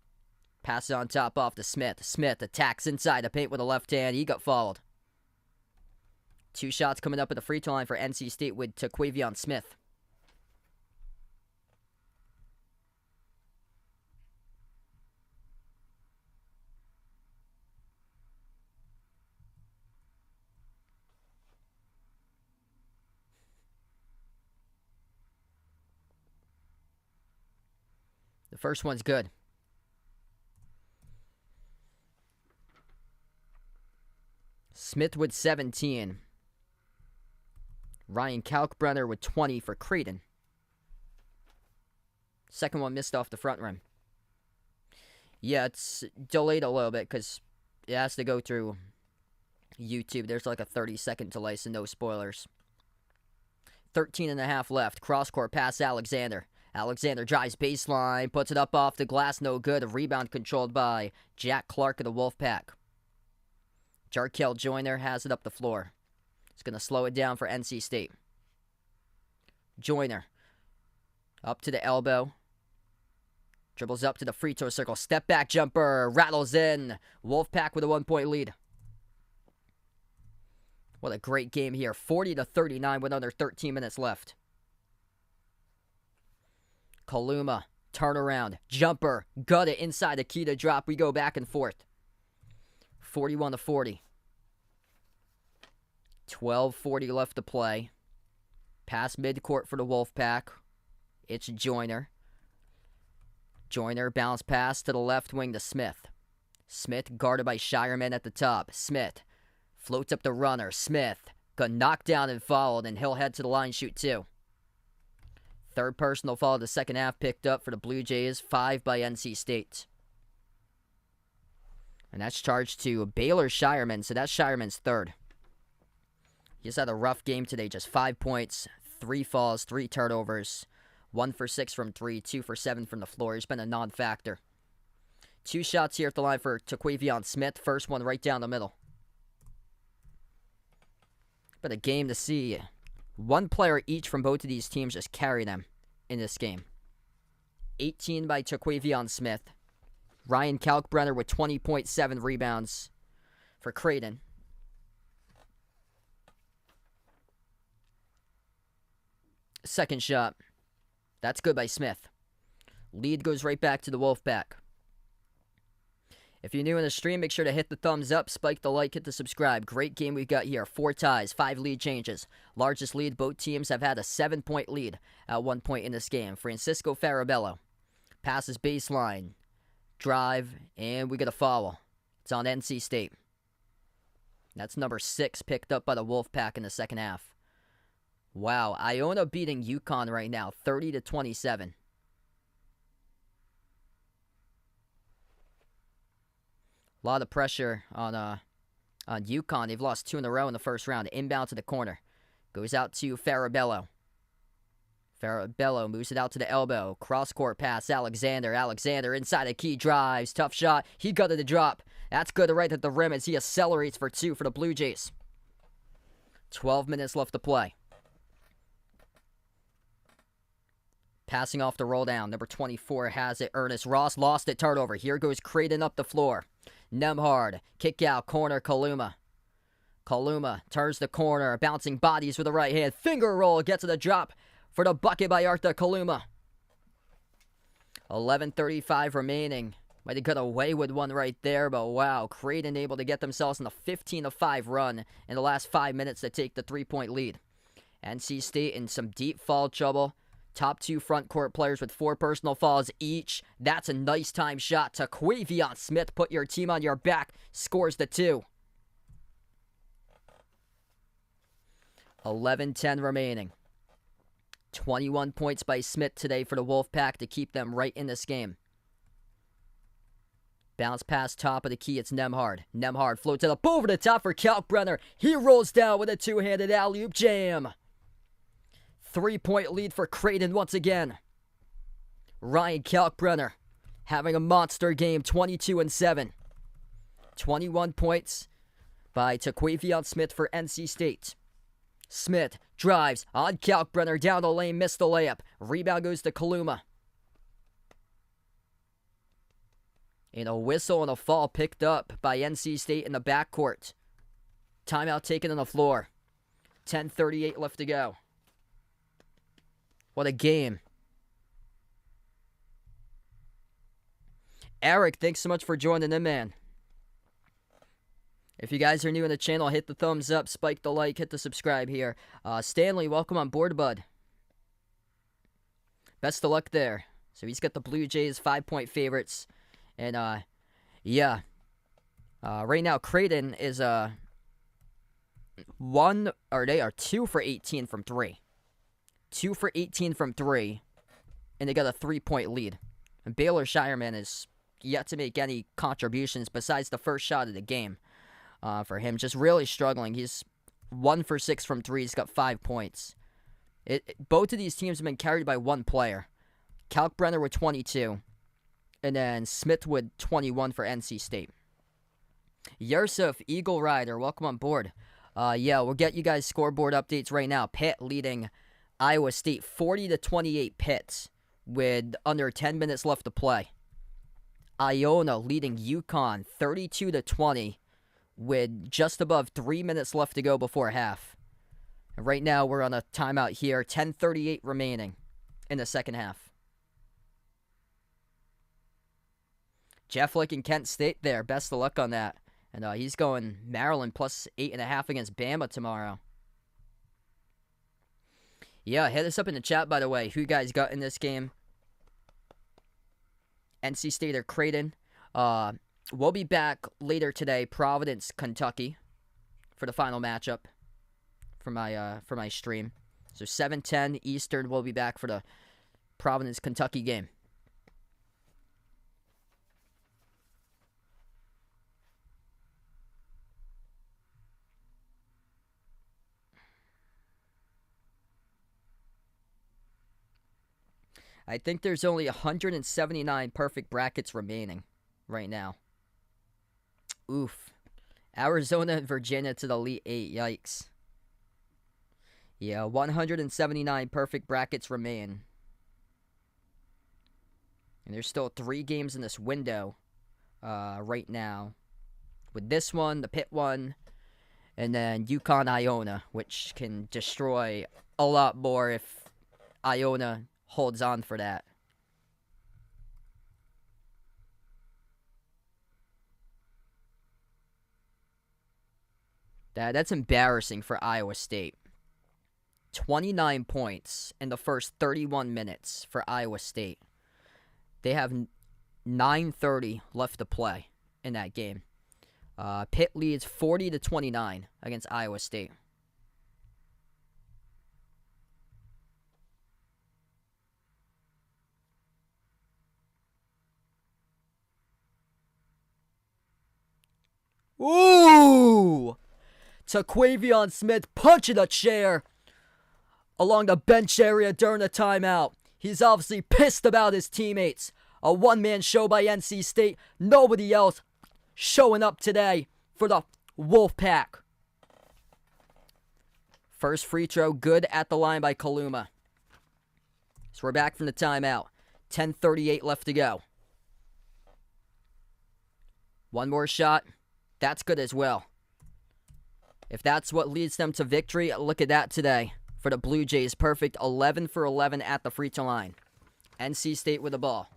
Pass it on top off to Smith. Smith attacks inside the paint with a left hand. He got fouled. 2 shots coming up at the free throw line for NC State with Taquavion Smith. The first one's good. Smith with 17. Ryan Kalkbrenner with 20 for Creighton. Second one missed off the front rim. Yeah, it's delayed a little bit because it has to go through YouTube. There's like a 30-second delay, so no spoilers. 13.5 left. Cross-court pass Alexander. Alexander drives baseline, puts it up off the glass, no good. A rebound controlled by Jack Clark of the Wolfpack. Jarkel Joyner has it up the floor. It's going to slow it down for NC State. Joyner up to the elbow. Dribbles up to the free throw circle. Step back jumper. Rattles in. Wolfpack with a 1-point lead. What a great game here. 40-39 with under 13 minutes left. Kaluma, turnaround, jumper, got it inside the key to drop. We go back and forth. 41-40. 12:40 left to play. Pass midcourt for the Wolfpack. It's Joyner. Joyner, bounce pass to the left wing to Smith. Smith guarded by Shireman at the top. Smith floats up the runner. Smith got knocked down and fouled, and he'll head to the line, shoot 2. Third personal foul of the second half picked up for the Bluejays. 5 by NC State. And that's charged to Baylor Shireman, so that's Shireman's third. He's had a rough game today. Just 5 points, 3 fouls, 3 turnovers. 1 for 6 from 3, 2 for 7 from the floor. He's been a non-factor. 2 shots here at the line for Taquavion Smith. First one right down the middle. But a game to see. 1 player each from both of these teams just carry them in this game. 18 by Taquavion Smith. Ryan Kalkbrenner with 20.7 rebounds for Creighton. Second shot. That's good by Smith. Lead goes right back to the Wolfpack. If you're new in the stream, make sure to hit the thumbs up, spike the like, hit the subscribe. Great game we've got here. 4 ties, 5 lead changes. Largest lead, both teams have had a 7-point lead at one point in this game. Francisco Farabello passes baseline, drive, and we get a foul. It's on NC State. That's number 6 picked up by the Wolfpack in the second half. Wow, Iona beating UConn right now, 30-27. A lot of pressure on UConn. They've lost 2 in a row in the first round. Inbound to the corner. Goes out to Farabello. Farabello moves it out to the elbow. Cross-court pass, Alexander. Alexander inside the key, drives. Tough shot. He gutted the drop. That's good right at the rim as he accelerates for 2 for the Bluejays. 12 minutes left to play. Passing off the roll down. Number 24 has it. Ernest Ross lost it. Turnover. Here goes Creighton up the floor. Nemhard. Kick out. Corner. Kaluma. Kaluma turns the corner. Bouncing bodies with the right hand. Finger roll. Gets to the drop for the bucket by Arthur Kaluma. 11:35 remaining. Might have got away with one right there, but wow. Creighton able to get themselves in a 15-5 run in the last 5 minutes to take the 3-point lead. NC State in some deep foul trouble. Top 2 front court players with 4 personal fouls each. That's a nice time shot to Quavion Smith. Put your team on your back. Scores the 2. 11:10 remaining. 21 points by Smith today for the Wolfpack to keep them right in this game. Bounce pass top of the key. It's Nemhard. Nemhard floats it up over the top for Kalkbrenner. He rolls down with a two-handed alley-oop jam. 3-point lead for Creighton once again. Ryan Kalkbrenner having a monster game, 22-7. 21 points by Taquavion Smith for NC State. Smith drives on Kalkbrenner down the lane, missed the layup. Rebound goes to Kaluma. And a whistle and a fall picked up by NC State in the backcourt. Timeout taken on the floor. 10:38 left to go. What a game. Eric, thanks so much for joining in, man. If you guys are new in the channel, hit the thumbs up, spike the like, hit the subscribe here. Stanley, welcome on board, bud. Best of luck there. So he's got the Bluejays 5-point favorites. And, yeah. Right now, Creighton is, they are 2 for 18 from 3. 2 for 18 from 3. And they got a 3-point lead. And Baylor Shireman is yet to make any contributions besides the first shot of the game. For him, just really struggling. He's 1 for 6 from 3. He's got 5 points. Both of these teams have been carried by one player. Kalkbrenner with 22. And then Smith with 21 for NC State. Yusuf, Eagle Rider, welcome on board. Yeah, we'll get you guys scoreboard updates right now. Pitt leading Iowa State 40-28 Pitt with under 10 minutes left to play. Iona leading UConn 32-20 with just above 3 minutes left to go before half. And right now we're on a timeout here. 10:38 remaining in the second half. Jeff Lick and Kent State there. Best of luck on that. And he's going Maryland plus 8.5 against Bama tomorrow. Yeah, hit us up in the chat, by the way. Who you guys got in this game? NC State or Creighton? We'll be back later today, Providence, Kentucky, for the final matchup for my stream. So 7:10 Eastern, we'll be back for the Providence, Kentucky game. I think there's only 179 perfect brackets remaining right now. Oof. Arizona and Virginia to the Elite 8. Yikes. Yeah, 179 perfect brackets remain. And there's still 3 games in this window right now. With this one, the Pitt one, and then UConn Iona, which can destroy a lot more if Iona holds on for that. That's embarrassing for Iowa State. 29 points in the first 31 minutes for Iowa State. They have 9:30 left to play in that game. Pitt leads 40-29 against Iowa State. Ooh! Taquavion Smith punching a chair along the bench area during the timeout. He's obviously pissed about his teammates. A one-man show by NC State. Nobody else showing up today for the Wolfpack. First free throw good at the line by Kaluma. So we're back from the timeout. 10:38 left to go. One more shot. That's good as well. If that's what leads them to victory, look at that today for the Blue Jays. Perfect 11 for 11 at the free throw line. NC State with the ball.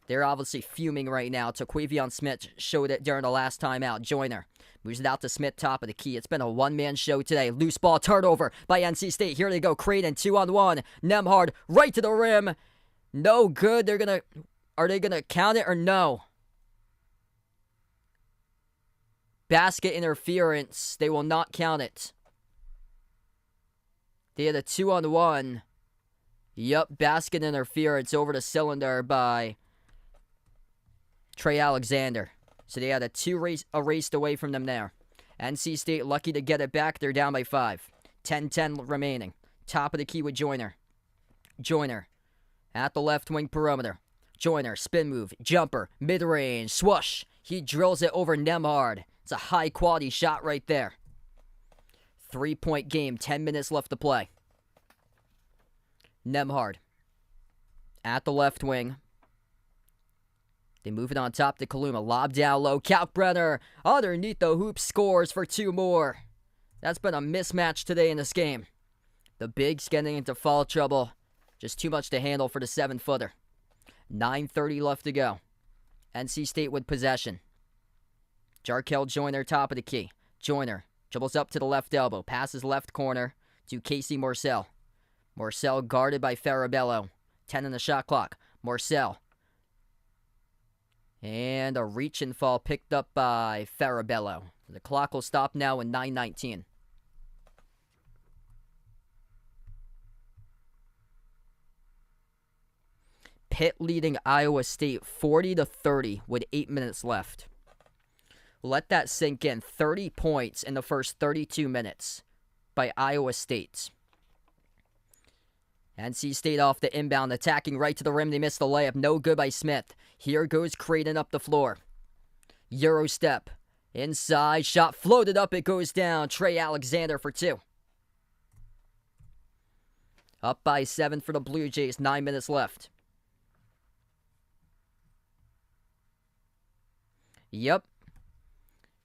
They're obviously fuming right now. Taquavion Smith showed it during the last timeout. Joyner moves it out to Smith, top of the key. It's been a one-man show today. Loose ball turnover by NC State. Here they go. Creighton 2-on-1. Nembhard right to the rim. No good. Are they gonna count it or no? Basket interference. They will not count it. They had a 2-on-1. Yup, basket interference over the cylinder by Trey Alexander. So they had a erased away from them there. NC State lucky to get it back. They're down by 5. 10-10 remaining. Top of the key with Joyner. Joyner at the left wing perimeter. Joyner, spin move, jumper, mid-range, swoosh. He drills it over Nembhard. It's a high-quality shot right there. 3-point game, 10 minutes left to play. Nembhard at the left wing. They move it on top to Kaluma. Lob down low. Kalkbrenner underneath the hoop, scores for 2 more. That's been a mismatch today in this game. The Bigs getting into foul trouble. Just too much to handle for the 7-footer. 9:30 left to go. NC State with possession. Jarkel Joyner, top of the key. Joyner dribbles up to the left elbow. Passes left corner to Casey Morcell. Morcell guarded by Farabello. 10 on the shot clock. Morcell. And a reach and fall picked up by Farabello. The clock will stop now in 9:19. Pitt leading Iowa State 40-30 with 8 minutes left. Let that sink in. 30 points in the first 32 minutes by Iowa State. NC State off the inbound, attacking right to the rim. They missed the layup. No good by Smith. Here goes Creighton up the floor. Euro step. Inside. Shot floated up. It goes down. Trey Alexander for 2. Up by 7 for the Blue Jays. 9 minutes left. Yep.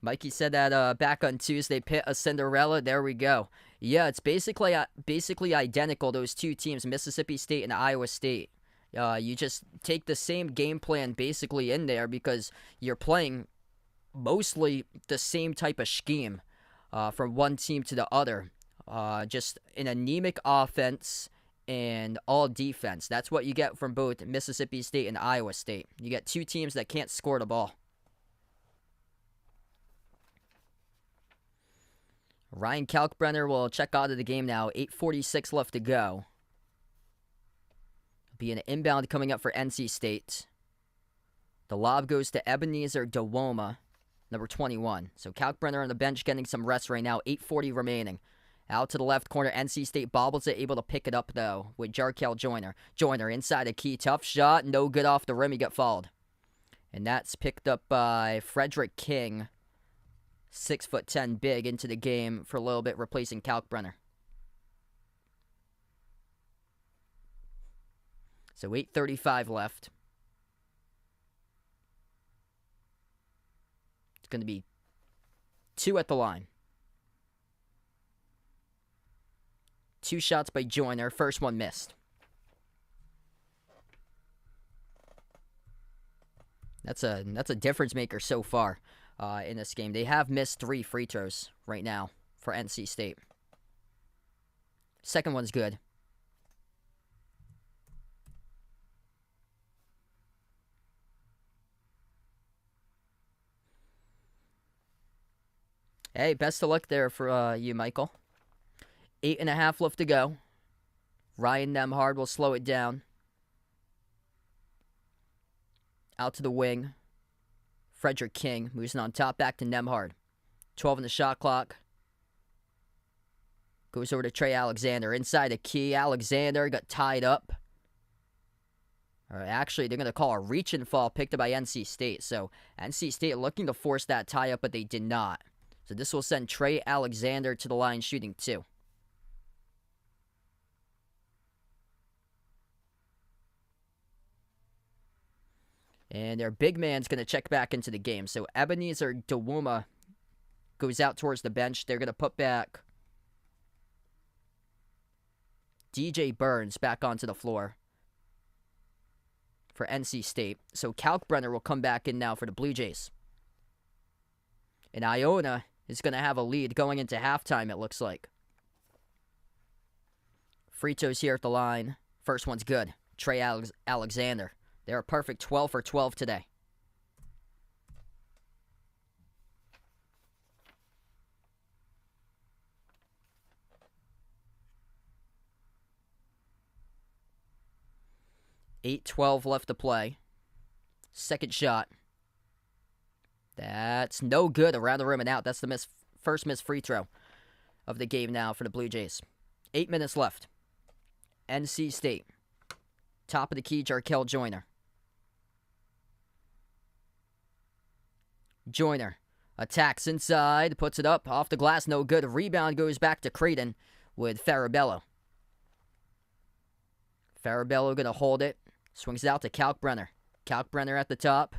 Mikey said that back on Tuesday, Pitt a Cinderella. There we go. Yeah, it's basically identical, those two teams, Mississippi State and Iowa State. You just take the same game plan basically in there because you're playing mostly the same type of scheme from one team to the other. Just an anemic offense and all defense. That's what you get from both Mississippi State and Iowa State. You get two teams that can't score the ball. Ryan Kalkbrenner will check out of the game now. 8:46 left to go. Be an inbound coming up for NC State. The lob goes to Ebenezer Dewoma, number 21. So Kalkbrenner on the bench getting some rest right now. 8:40 remaining. Out to the left corner. NC State bobbles it, able to pick it up, though, with Jarkel Joyner. Joyner inside the key. Tough shot. No good off the rim. He got fouled. And that's picked up by Frederick King. 6'10" big into the game for a little bit, replacing Kalkbrenner. So 8:35 left. It's going to be 2 at the line. 2 shots by Joyner. First one missed. That's a difference maker so far. In this game. They have missed 3 free throws right now for NC State. Second one's good. Hey, best of luck there for you, Michael. 8.5 left to go. Ryan Nembhard will slow it down. Out to the wing. Frederick King moves it on top, back to Nembhard. 12 on the shot clock. Goes over to Trey Alexander. Inside the key, Alexander got tied up. Actually, they're going to call a reach and fall picked up by NC State. So NC State looking to force that tie up, but they did not. So this will send Trey Alexander to the line shooting 2. And their big man's going to check back into the game. So Ebenezer Dewuma goes out towards the bench. They're going to put back DJ Burns back onto the floor for NC State. So Kalkbrenner will come back in now for the Blue Jays. And Iona is going to have a lead going into halftime, it looks like. Free throws here at the line. First one's good. Trey Alexander. They're a perfect 12 for 12 today. .8:12 left to play. Second shot. That's no good. Around the rim and out. That's the first missed free throw of the game now for the Blue Jays. 8 minutes left. NC State. Top of the key, Jarkel Joyner. Joyner attacks inside, puts it up, off the glass, no good. Rebound goes back to Creighton with Farabello. Farabello going to hold it. Swings it out to Kalkbrenner. Kalkbrenner at the top.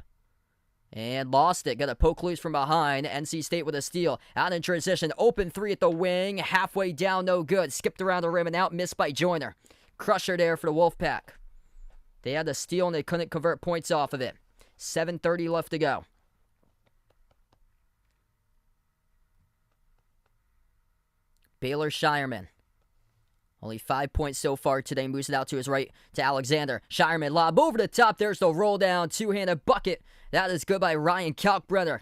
And lost it. Got a poke loose from behind. NC State with a steal. Out in transition. Open three at the wing. Halfway down, no good. Skipped around the rim and out. Missed by Joyner. Crusher there for the Wolfpack. They had the steal and they couldn't convert points off of it. 7:30 left to go. Baylor Shireman. Only 5 points so far today. Moves it out to his right to Alexander. Shireman lob over the top. There's the roll down. Two-handed bucket. That is good by Ryan Kalkbrenner.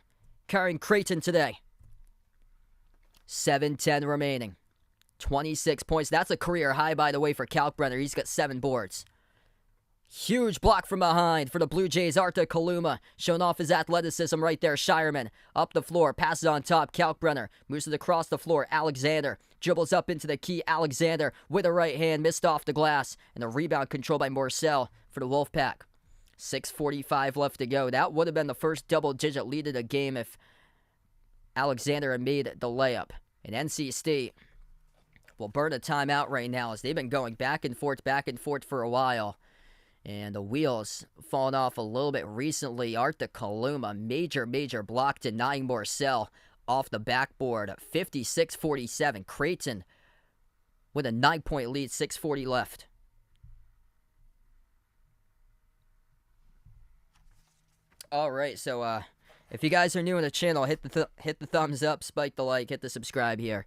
Carrying Creighton today. 7:10 remaining. 26 points. That's a career high, by the way, for Kalkbrenner. He's got 7 boards. Huge block from behind for the Blue Jays. Arta Kaluma showing off his athleticism right there. Shireman up the floor. Passes on top. Kalkbrenner moves it across the floor. Alexander dribbles up into the key. Alexander with a right hand. Missed off the glass. And the rebound controlled by Morcell for the Wolfpack. 6:45 left to go. That would have been the first double-digit lead of the game if Alexander had made the layup. And NC State will burn a timeout right now as they've been going back and forth for a while. And the wheels falling off a little bit recently. Arta Kaluma, major block denying Morcell off the backboard. 56-47. Creighton with a 9-point lead, 6:40 left. All right, so if you guys are new on the channel, hit the thumbs up, spike the like, hit the subscribe here.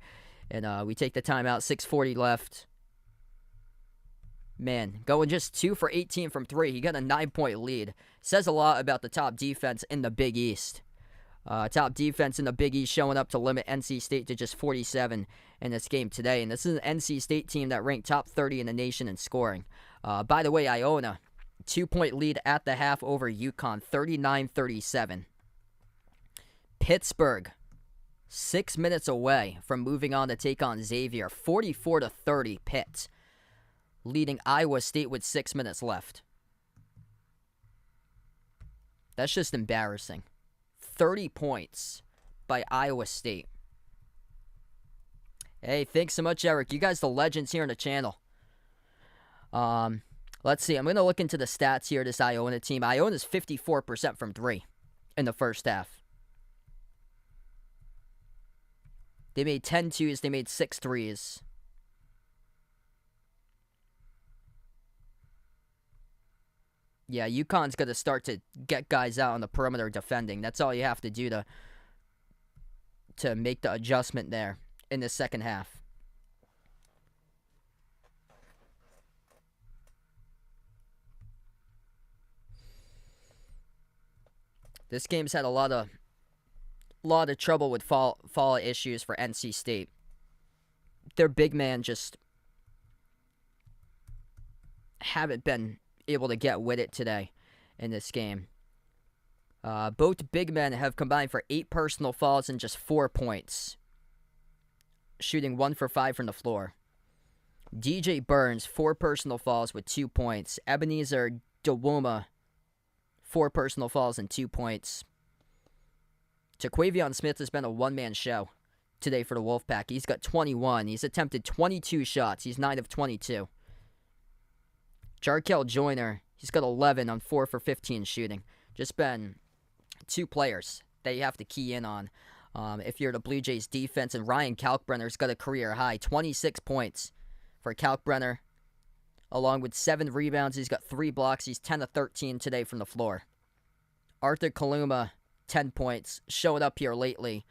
And we take the timeout, 6:40 left. Man, going just 2 for 18 from 3. He got a 9-point lead. Says a lot about the top defense in the Big East. Top defense in the Big East showing up to limit NC State to just 47 in this game today. And this is an NC State team that ranked top 30 in the nation in scoring. By the way, Iona, 2-point lead at the half over UConn, 39-37. Pittsburgh, 6 minutes away from moving on to take on Xavier, 44-30 Pitt. Leading Iowa State with 6 minutes left. That's just embarrassing. 30 points by Iowa State. Hey, thanks so much, Eric. You guys the legends here on the channel. Let's see. I'm going to look into the stats here, this Iona team. Iona's 54% from 3 in the first half. They made 10 twos. They made 6 threes. Yeah, UConn's going to start to get guys out on the perimeter defending. That's all you have to do to make the adjustment there in the second half. This game's had a lot of trouble with fall issues for NC State. Their big man just haven't been able to get with it today in this game. Both big men have combined for 8 personal fouls and just 4 points, shooting 1 for 5 from the floor. DJ Burns, 4 personal fouls with 2 points. Ebenezer Dewuma, 4 personal fouls and 2 points. Jaquavion Smith has been a one-man show today for the Wolfpack. He's got 21. He's attempted 22 shots. He's 9 of 22. Jarkel Joyner, he's got 11 on 4 for 15 shooting. just been two players that you have to key in on if you're the Blue Jays defense. And Ryan Kalkbrenner's got a career high, 26 points for Kalkbrenner, along with 7 rebounds. He's got 3 blocks. He's 10 of 13 today from the floor. Arthur Kaluma, 10 points, showing up here lately.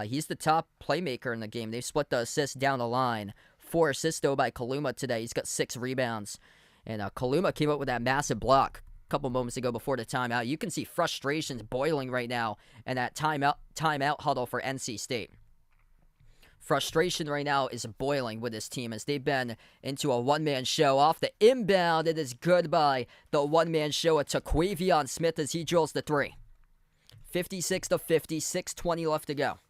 He's the top playmaker in the game. They've split the assists down the line. 4 assists, though, by Kaluma today. He's got 6 rebounds. And Kaluma came up with that massive block a couple moments ago before the timeout. You can see frustrations boiling right now in that timeout huddle for NC State. Frustration right now is boiling with this team as they've been into a one-man show. Off the inbound, it is good by the one-man show at Taquavion Smith as he drills the 3. 56-50, 6:20 left to go.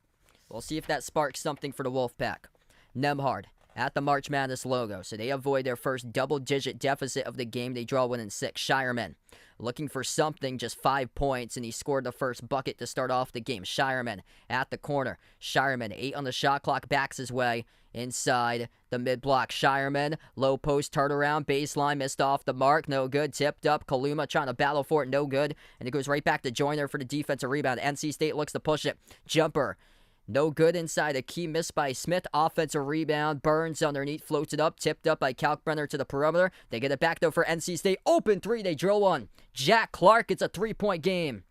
We'll see if that sparks something for the Wolfpack. Nemhard at the March Madness logo, so they avoid their first double-digit deficit of the game. They draw 1 and 6. Shireman looking for something, just 5 points, and he scored the first bucket to start off the game. Shireman at the corner. Shireman, 8 on the shot clock, backs his way inside the mid-block. Shireman, low post, turnaround, baseline, missed off the mark, no good. Tipped up, Kaluma trying to battle for it, no good. And it goes right back to Joyner for the defensive rebound. NC State looks to push it. Jumper, no good inside. A key miss by Smith. Offensive rebound. Burns underneath. Floats it up. Tipped up by Kalkbrenner to the perimeter. They get it back, though, for NC State. Open 3. They drill 1. Jack Clark. It's a 3-point game.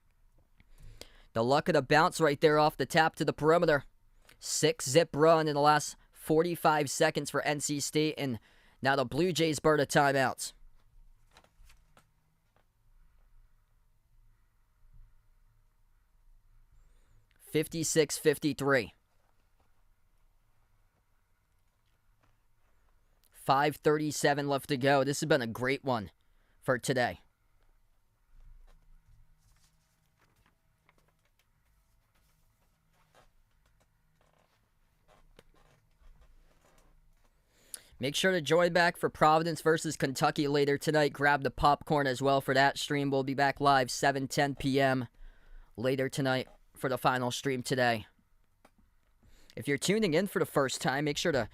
The luck of the bounce right there off the tap to the perimeter. 6-zip run in the last 45 seconds for NC State. And now the Blue Jays burn a timeout. (56-53). 5:37 left to go. This has been a great one for today. Make sure to join back for Providence versus Kentucky later tonight. Grab the popcorn as well for that stream. We'll be back live 7:10 p.m. later tonight for the final stream today. If you're tuning in for the first time, make sure to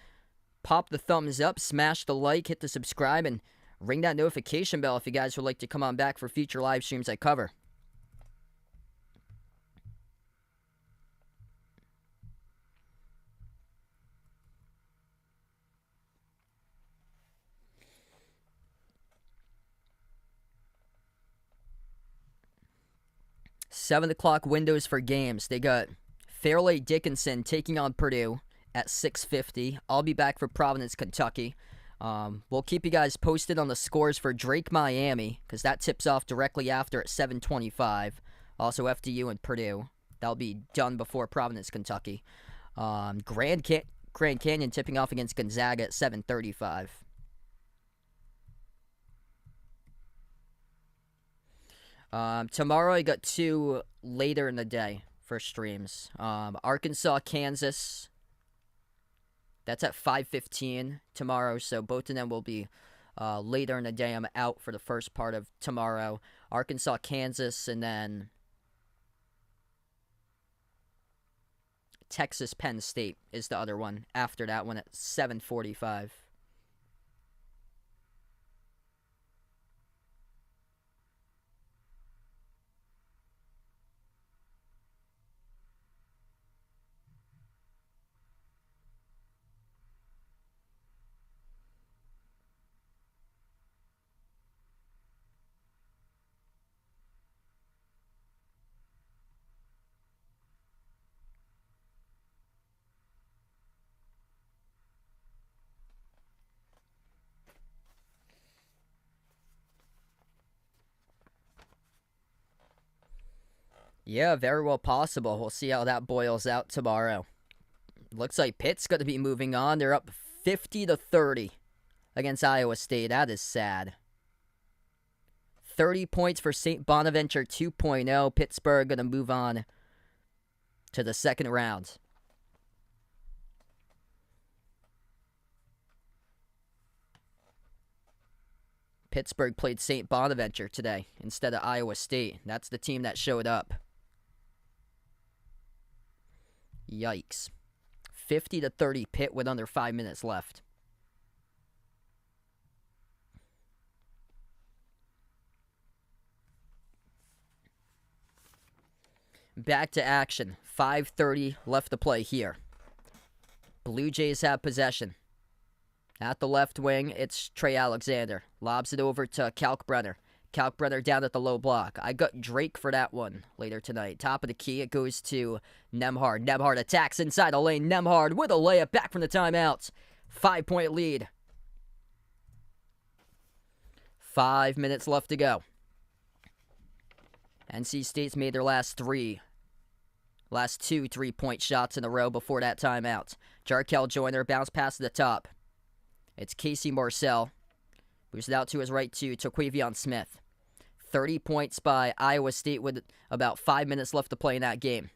pop the thumbs up, smash the like, hit the subscribe, and ring that notification bell if you guys would like to come on back for future live streams I cover. Seven o'clock windows for games. They got Fairleigh Dickinson taking on Purdue at 6:50. I'll be back for Providence, Kentucky. We'll keep you guys posted on the scores for Drake, Miami, because that tips off directly after at 7:25. Also FDU and Purdue. That'll be done before Providence, Kentucky. Grand Canyon tipping off against Gonzaga at 7:35. Tomorrow I got 2 later in the day for streams. Arkansas, Kansas. That's at 5:15 tomorrow, so both of them will be later in the day. I'm out for the first part of tomorrow. Arkansas, Kansas, and then Texas, Penn State is the other one after that one at 7:45. Yeah, very well possible. We'll see how that boils out tomorrow. Looks like Pitt's going to be moving on. They're up 50-30 against Iowa State. That is sad. 30 points for St. Bonaventure 2.0. Pittsburgh going to move on to the second round. Pittsburgh played St. Bonaventure today instead of Iowa State. That's the team that showed up. Yikes. 50-30 Pitt with under 5 minutes left. back to action. 5:30 left to play here. Blue Jays have possession. At the left wing, it's Trey Alexander. Lobs it over to Kalkbrenner. Kalkbrenner down at the low block. I got Drake for that one later tonight. Top of the key, it goes to Nembhard. Nembhard attacks inside the lane. Nembhard with a layup back from the timeout. 5-point lead. 5 minutes left to go. NC State's made their last two 3-point shots in a row before that timeout. Jarkel Joyner bounce pass to the top. It's Casey Marcel. Moves it out to his right to Taquavion Smith. 30 points by Iowa State with about 5 minutes left to play in that game.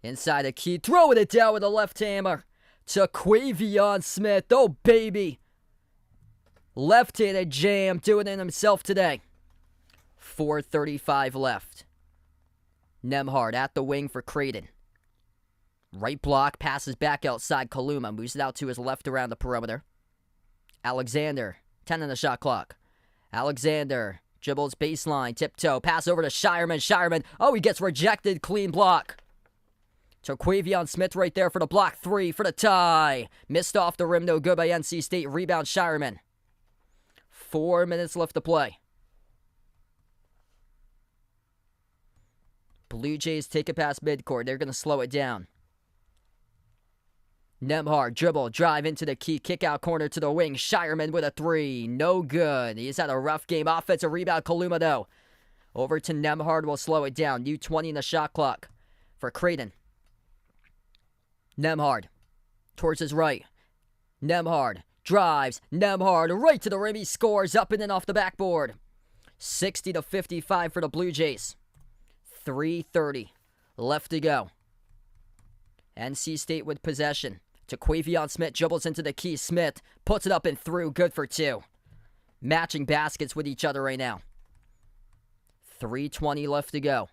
Inside the key, throwing it down with a left hammer. Taquavion Smith, oh baby. Left-handed jam, doing it himself today. 4:35 left. Nembhard at the wing for Creighton. Right block, passes back outside. Kaluma moves it out to his left around the perimeter. Alexander, 10 on the shot clock. Alexander dribbles baseline, tiptoe, pass over to Shireman. Shireman, oh, he gets rejected. Clean block. Taquavion Smith right there for the block. 3 for the tie. Missed off the rim, no good by NC State. Rebound Shireman. 4 minutes left to play. Blue Jays take it past midcourt. They're going to slow it down. Nembhard, dribble, drive into the key, kick out corner to the wing. Shireman with a 3. No good. He's had a rough game. Offensive rebound, Kaluma though. Over to Nembhard, will slow it down. New 20 in the shot clock for Creighton. Nembhard, towards his right. Nembhard, drives. Nembhard, right to the rim. He scores, up and in off the backboard. 60-55 for the Blue Jays. 3:30 left to go. NC State with possession. Taquavion Smith dribbles into the key. Smith puts it up and through. Good for 2. Matching baskets with each other right now. 3:20 left to go.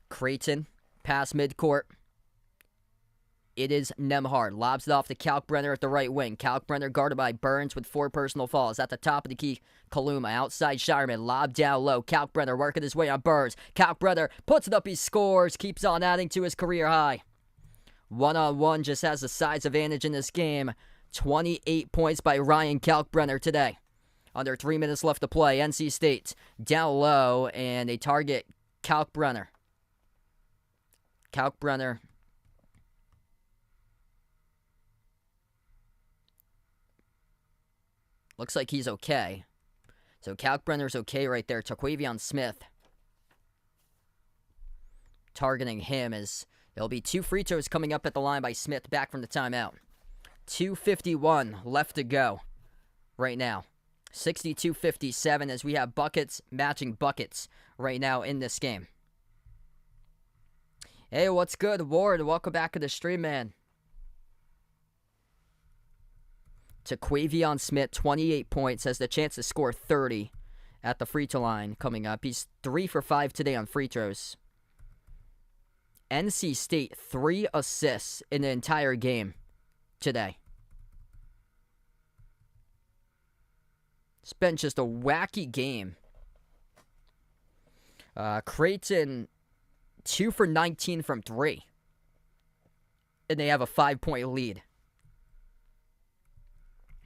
Creighton, pass midcourt. It is Nembhard. Lobs it off to Kalkbrenner at the right wing. Kalkbrenner guarded by Burns with 4 personal fouls. At the top of the key, Kaluma. Outside Shireman. Lob down low. Kalkbrenner working his way on Burns. Kalkbrenner puts it up. He scores. Keeps on adding to his career high. 1-on-1 just has the size advantage in this game. 28 points by Ryan Kalkbrenner today. Under 3 minutes left to play. NC State down low, and they target Kalkbrenner. Kalkbrenner looks like he's okay. So Kalkbrenner's okay right there. Taquavion Smith targeting him as there'll be 2 free throws coming up at the line by Smith back from the timeout. 2:51 left to go right now. 62-57 as we have buckets matching buckets right now in this game. Hey, what's good, Ward? Welcome back to the stream, man. Taquavion Smith, 28 points, has the chance to score 30 at the free throw line coming up. He's 3 for 5 today on free throws. NC State, 3 assists in the entire game today. It's been just a wacky game. Creighton, 2 for 19 from 3. And they have a 5-point lead.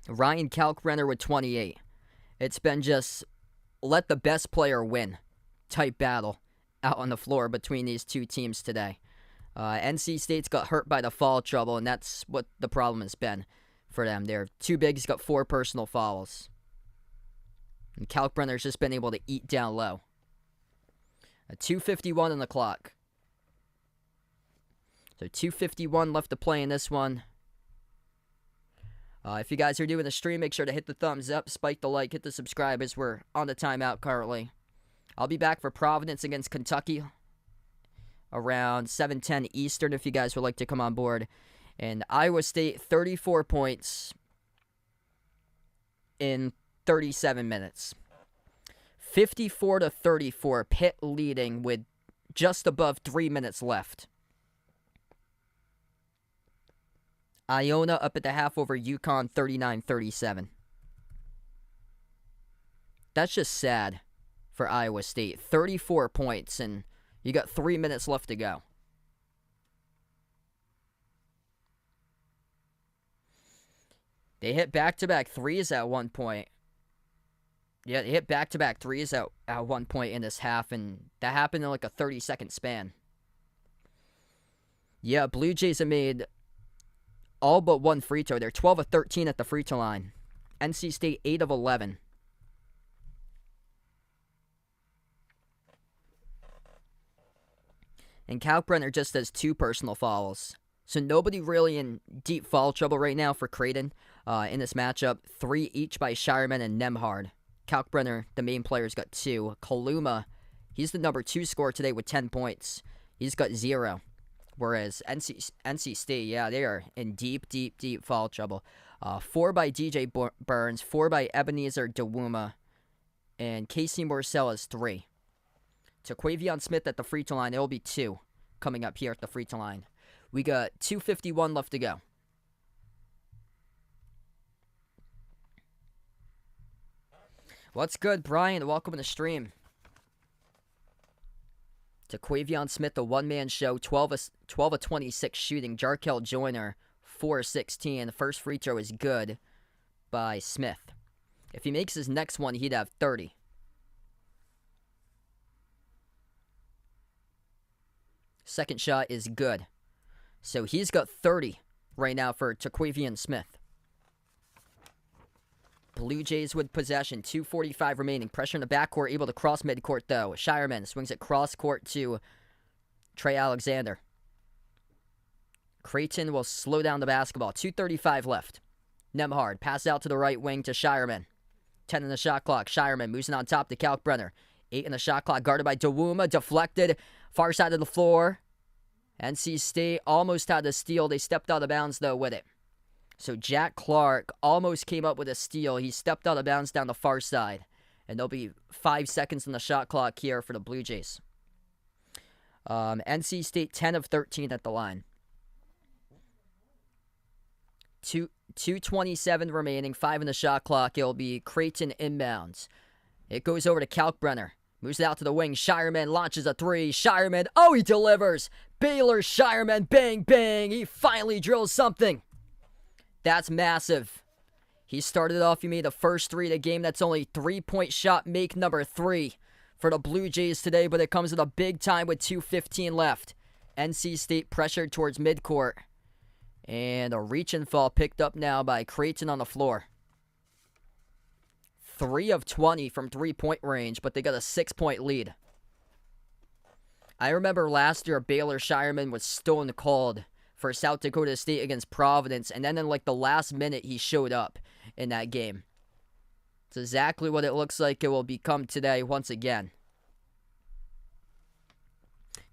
Ryan Kalkbrenner with 28. It's been just let the best player win type battle out on the floor between these two teams today. NC State's got hurt by the foul trouble, and that's what the problem has been for them. Their 2 bigs got 4 personal fouls. And Kalkbrenner's just been able to eat down low. 2:51 on the clock. So 2:51 left to play in this one. If you guys are doing the stream, make sure to hit the thumbs up, spike the like, hit the subscribe as we're on the timeout currently. I'll be back for Providence against Kentucky around 7:10 Eastern if you guys would like to come on board. And Iowa State, 34 points in 37 minutes. 54-34, Pitt leading with just above 3 minutes left. Iona up at the half over UConn, 39-37. That's just sad for Iowa State. 34 points, and you got 3 minutes left to go. They hit back-to-back threes at one point. Yeah, they hit back-to-back threes at one point in this half, and that happened in like a 30-second span. Yeah, Blue Jays have made all but one free throw. They're 12 of 13 at the free throw line. NC State 8 of 11. And Kalkbrenner just has 2 personal fouls. So nobody really in deep foul trouble right now for Creighton in this matchup. 3 each by Shireman and Nembhard. Kalkbrenner, the main player's got 2. Kaluma, he's the number 2 scorer today with 10 points. He's got 0. Whereas NC State, yeah, they are in deep foul trouble. 4 by DJ Burns, 4 by Ebenezer DeWuma, and Casey Morcell is 3. To Quavion Smith at the free throw line, there will be 2 coming up here at the free throw line. We got 2:51 left to go. What's good, Brian? Welcome to the stream. To Quavion Smith, the one-man show, 12 of 26 shooting. Jarkel Joyner, 4 of 16. The first free throw is good by Smith. If he makes his next one, he'd have 30. Second shot is good. So he's got 30 right now for Taquavian Smith. Blue Jays with possession. 2:45 remaining. Pressure in the backcourt. Able to cross midcourt, though. Shireman swings it cross court to Trey Alexander. Creighton will slow down the basketball. 2:35 left. Nembhard. Pass out to the right wing to Shireman. 10 in the shot clock. Shireman moves it on top to Kalkbrenner. 8 in the shot clock. Guarded by DeWuma. Deflected. Far side of the floor. NC State almost had a steal. They stepped out of bounds, though, with it. So Jack Clark almost came up with a steal. He stepped out of bounds down the far side. And there'll be 5 seconds on the shot clock here for the Blue Jays. NC State 10 of 13 at the line. 2:27 remaining. 5 in the shot clock. It'll be Creighton inbounds. It goes over to Kalkbrenner. Moves it out to the wing. Shireman launches a 3. Shireman, oh, he delivers. Baylor Shireman, bang, bang. He finally drills something. That's massive. He started off, he made the first 3 of the game. That's only 3-point shot make number 3 for the Blue Jays today, but it comes at a big time with 2:15 left. NC State pressured towards midcourt. And a reach and fall picked up now by Creighton on the floor. 3 of 20 from 3-point range, but they got a 6-point lead. I remember last year Baylor Shireman was stone cold for South Dakota State against Providence, and then in like the last minute he showed up in that game. It's exactly what it looks like it will become today once again.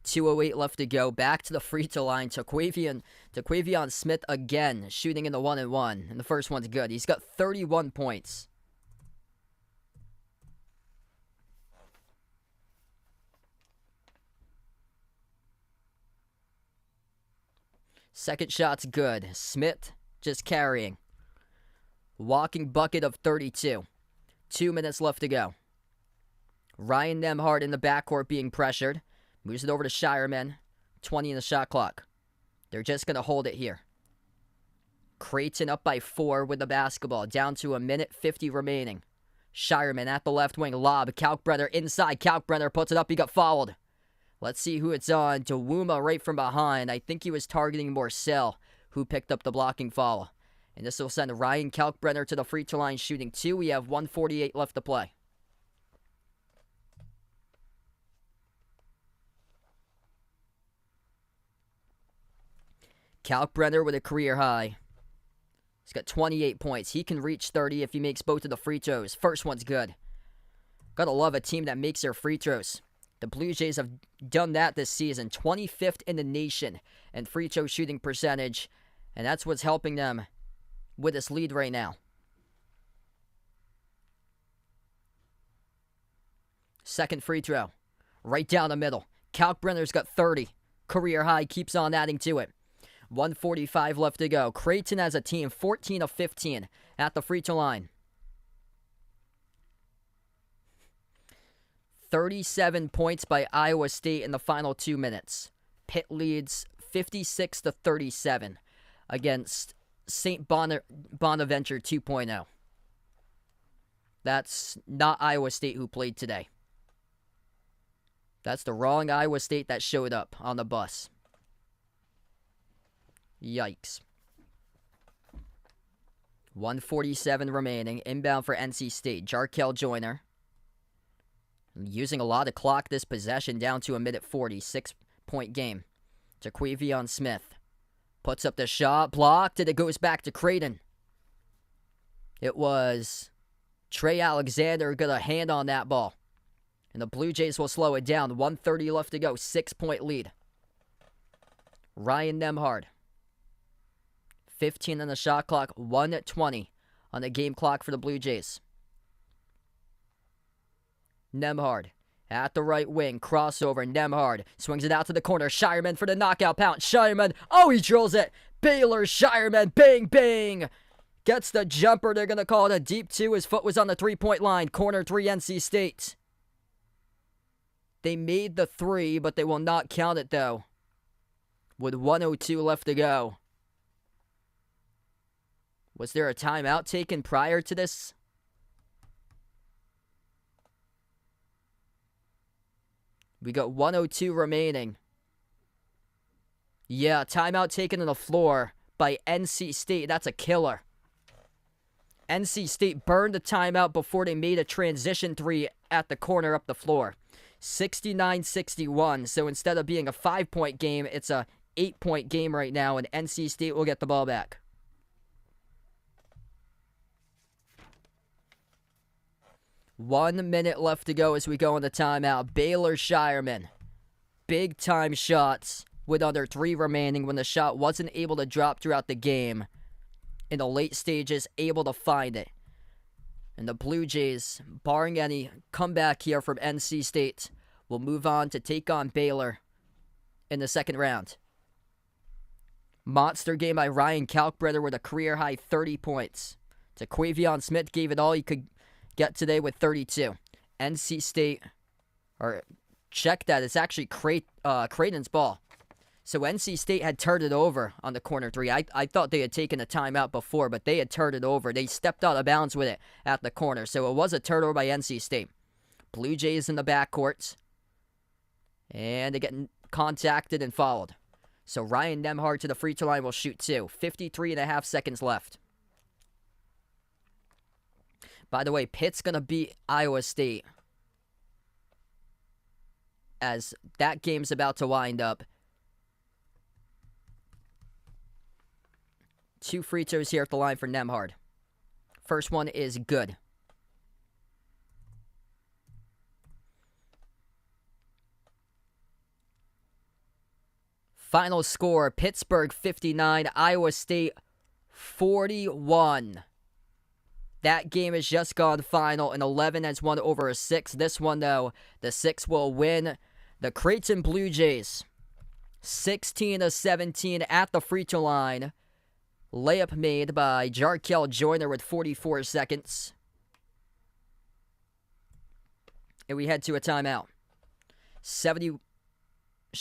2:08 left to go. Back to the free throw line. Taquavion Smith again, shooting in the 1-and-1. And the first one's good. He's got 31 points. Second shot's good. Smith just carrying. Walking bucket of 32. 2 minutes left to go. Ryan Nembhard in the backcourt being pressured. Moves it over to Shireman. 20 in the shot clock. They're just going to hold it here. Creighton up by 4 with the basketball. Down to 1:50 remaining. Shireman at the left wing. Lob. Kalkbrenner inside. Kalkbrenner puts it up. He got fouled. Let's see who it's on. DeWuma right from behind. I think he was targeting Morcell, who picked up the blocking foul. And this will send Ryan Kalkbrenner to the free throw line shooting 2. We have 1:48 left to play. Kalkbrenner with a career high. He's got 28 points. He can reach 30 if he makes both of the free throws. First one's good. Gotta love a team that makes their free throws. The Blue Jays have done that this season. 25th in the nation in free throw shooting percentage. And that's what's helping them with this lead right now. Second free throw. Right down the middle. Kalkbrenner's got 30. Career high, keeps on adding to it. 1:45 left to go. Creighton as a team, 14 of 15 at the free throw line. 37 points by Iowa State in the final 2 minutes. Pitt leads 56-37 against St. Bonaventure 2.0. That's not Iowa State who played today. That's the wrong Iowa State that showed up on the bus. Yikes. 1:47 remaining. Inbound for NC State. Jarkel Joyner. Using a lot of clock this possession, down to a minute 40. 6-point game. Jaquavion Smith puts up the shot. Blocked, and it goes back to Creighton. It was Trey Alexander got a hand on that ball. And the Blue Jays will slow it down. 1:30 left to go. 6-point lead. Ryan Nembhard. 15 on the shot clock. 1:20 on the game clock for the Blue Jays. Nembhard at the right wing. Crossover. Nembhard swings it out to the corner. Shireman for the knockout pound. Shireman. Oh, he drills it. Baylor Shireman. Bang, bang. Gets the jumper. They're going to call it a deep 2. His foot was on the 3-point line. Corner 3, NC State. They made the 3, but they will not count it, though. With 1:02 left to go. Was there a timeout taken prior to this? We got 1:02 remaining. Yeah, timeout taken on the floor by NC State. That's a killer. NC State burned the timeout before they made a transition 3 at the corner up the floor. 69-61. So instead of being a 5-point game, it's a 8-point game right now, and NC State will get the ball back. One minute left to go as we go into timeout. Baylor Shireman. Big time shots with under 3 remaining when the shot wasn't able to drop throughout the game. In the late stages, able to find it. And the Blue Jays, barring any comeback here from NC State, will move on to take on Baylor in the second round. Monster game by Ryan Kalkbrenner with a career-high 30 points. Jaquavion Smith gave it all he could get today with 32. NC State, or check that, it's actually Creighton's ball. So NC State had turned it over on the corner 3. I thought they had taken a timeout before, but they had turned it over. They stepped out of bounds with it at the corner. So it was a turnover by NC State. Blue Jays in the backcourt. And they get contacted and fouled. So Ryan Nembhard to the free throw line will shoot 2. 53.5 seconds left. By the way, Pitt's going to beat Iowa State as that game's about to wind up. 2 free throws here at the line for Nembhard. First one is good. Final score, Pittsburgh 59, Iowa State 41. That game has just gone final, and 11 has won over a 6. This one, though, the 6 will win. The Creighton Blue Jays, 16-17 at the free throw line. Layup made by Jarkel Joyner with 44 seconds. And we head to a timeout. Should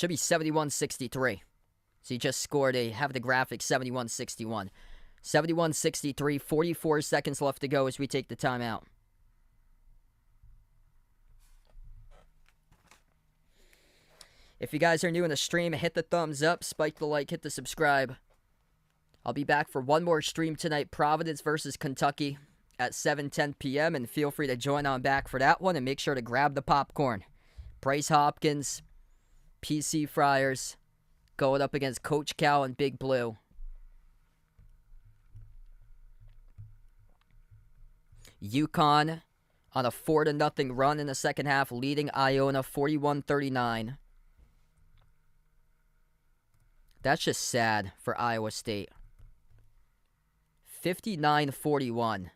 be 71-63. So he just scored have the graphic 71-61. 71-63, 44 seconds left to go as we take the timeout. If you guys are new in the stream, hit the thumbs up, spike the like, hit the subscribe. I'll be back for one more stream tonight, Providence versus Kentucky at 7:10 p.m. And feel free to join on back for that one, and make sure to grab the popcorn. Bryce Hopkins, PC Friars, going up against Coach Cal and Big Blue. UConn on a 4-0 run in the second half, leading Iona 41-39. That's just sad for Iowa State. 59-41.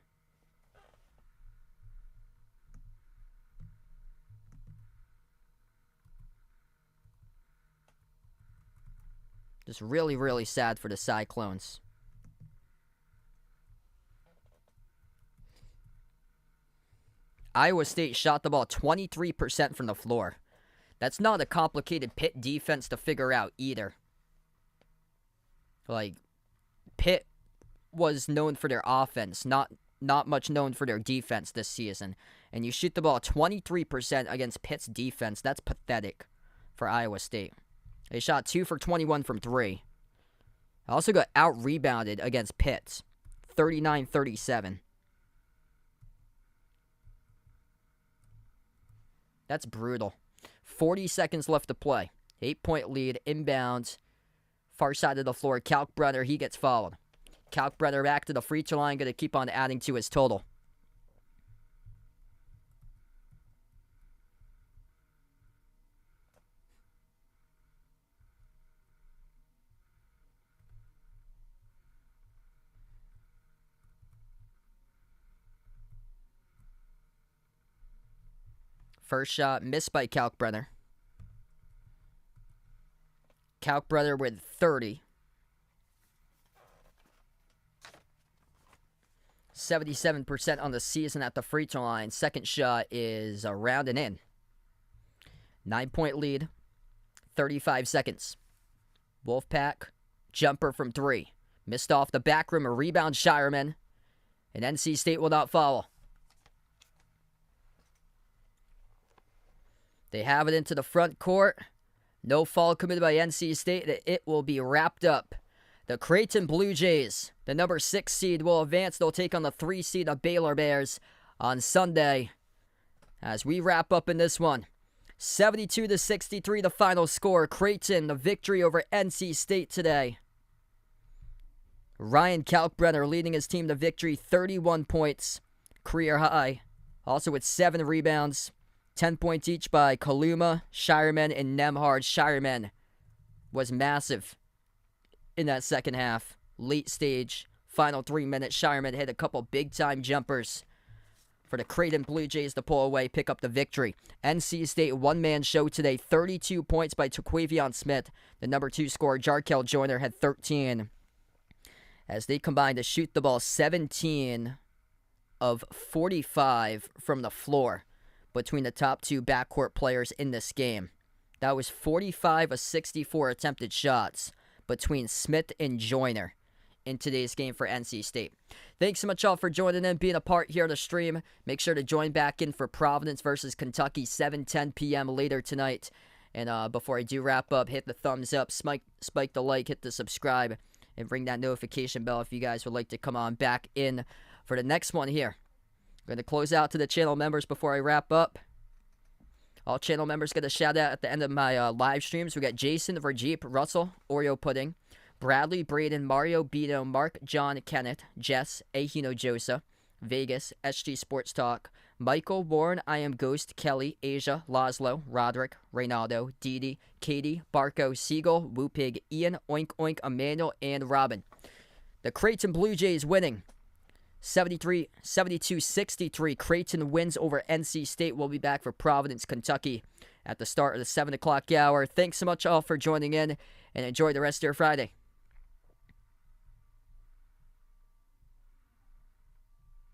Just really, really sad for the Cyclones. Iowa State shot the ball 23% from the floor. That's not a complicated Pitt defense to figure out either. Like, Pitt was known for their offense, not much known for their defense this season. And you shoot the ball 23% against Pitt's defense. That's pathetic for Iowa State. They shot 2 for 21 from 3. Also got out-rebounded against Pitt, 39-37. That's brutal. 40 seconds left to play. 8-point lead, inbounds, far side of the floor. Kalkbrenner, he gets fouled. Kalkbrenner back to the free throw line, going to keep on adding to his total. First shot missed by Kalkbrenner. Kalkbrenner with 30. 77% on the season at the free throw line. Second shot is around and in. 9-point lead. 35 seconds. Wolfpack, jumper from 3. Missed off the back rim, a rebound Shireman. And NC State will not foul. They have it into the front court. No foul committed by NC State. It will be wrapped up. The Creighton Bluejays, the number 6 seed, will advance. They'll take on the 3 seed of Baylor Bears on Sunday. As we wrap up in this one, 72-63 the final score. Creighton, the victory over NC State today. Ryan Kalkbrenner leading his team to victory, 31 points, career high. Also with 7 rebounds. 10 points each by Kaluma, Shireman, and Nemhard. Shireman was massive in that second half. Late stage, final 3 minutes, Shireman hit a couple big-time jumpers for the Creighton Bluejays to pull away, pick up the victory. NC State one-man show today, 32 points by Taquavion Smith. The number 2 scorer, Jarkel Joyner, had 13. As they combined to shoot the ball 17 of 45 from the floor between the top 2 backcourt players in this game. That was 45 of 64 attempted shots between Smith and Joyner in today's game for NC State. Thanks so much all for joining in, being a part here of the stream. Make sure to join back in for Providence versus Kentucky, 7:10 p.m. later tonight. And before I do wrap up, hit the thumbs up, spike the like, hit the subscribe, and ring that notification bell if you guys would like to come on back in for the next one here. I'm going to close out to the channel members before I wrap up. All channel members get a shout out at the end of my live streams. We got Jason, Rajeep, Russell, Oreo Pudding, Bradley, Braden, Mario, Beto, Mark, John, Kenneth, Jess, Ahino Josa, Vegas, SG Sports Talk, Michael, Warren, I Am Ghost, Kelly, Asia, Laszlo, Roderick, Reynaldo, Didi, Katie, Barco, Siegel, Woopig, Ian, Oink Oink, Emmanuel, and Robin. The Creighton Bluejays winning 72-63. Creighton wins over NC State. We'll be back for Providence, Kentucky at the start of the 7 o'clock hour. Thanks so much all for joining in, and enjoy the rest of your Friday.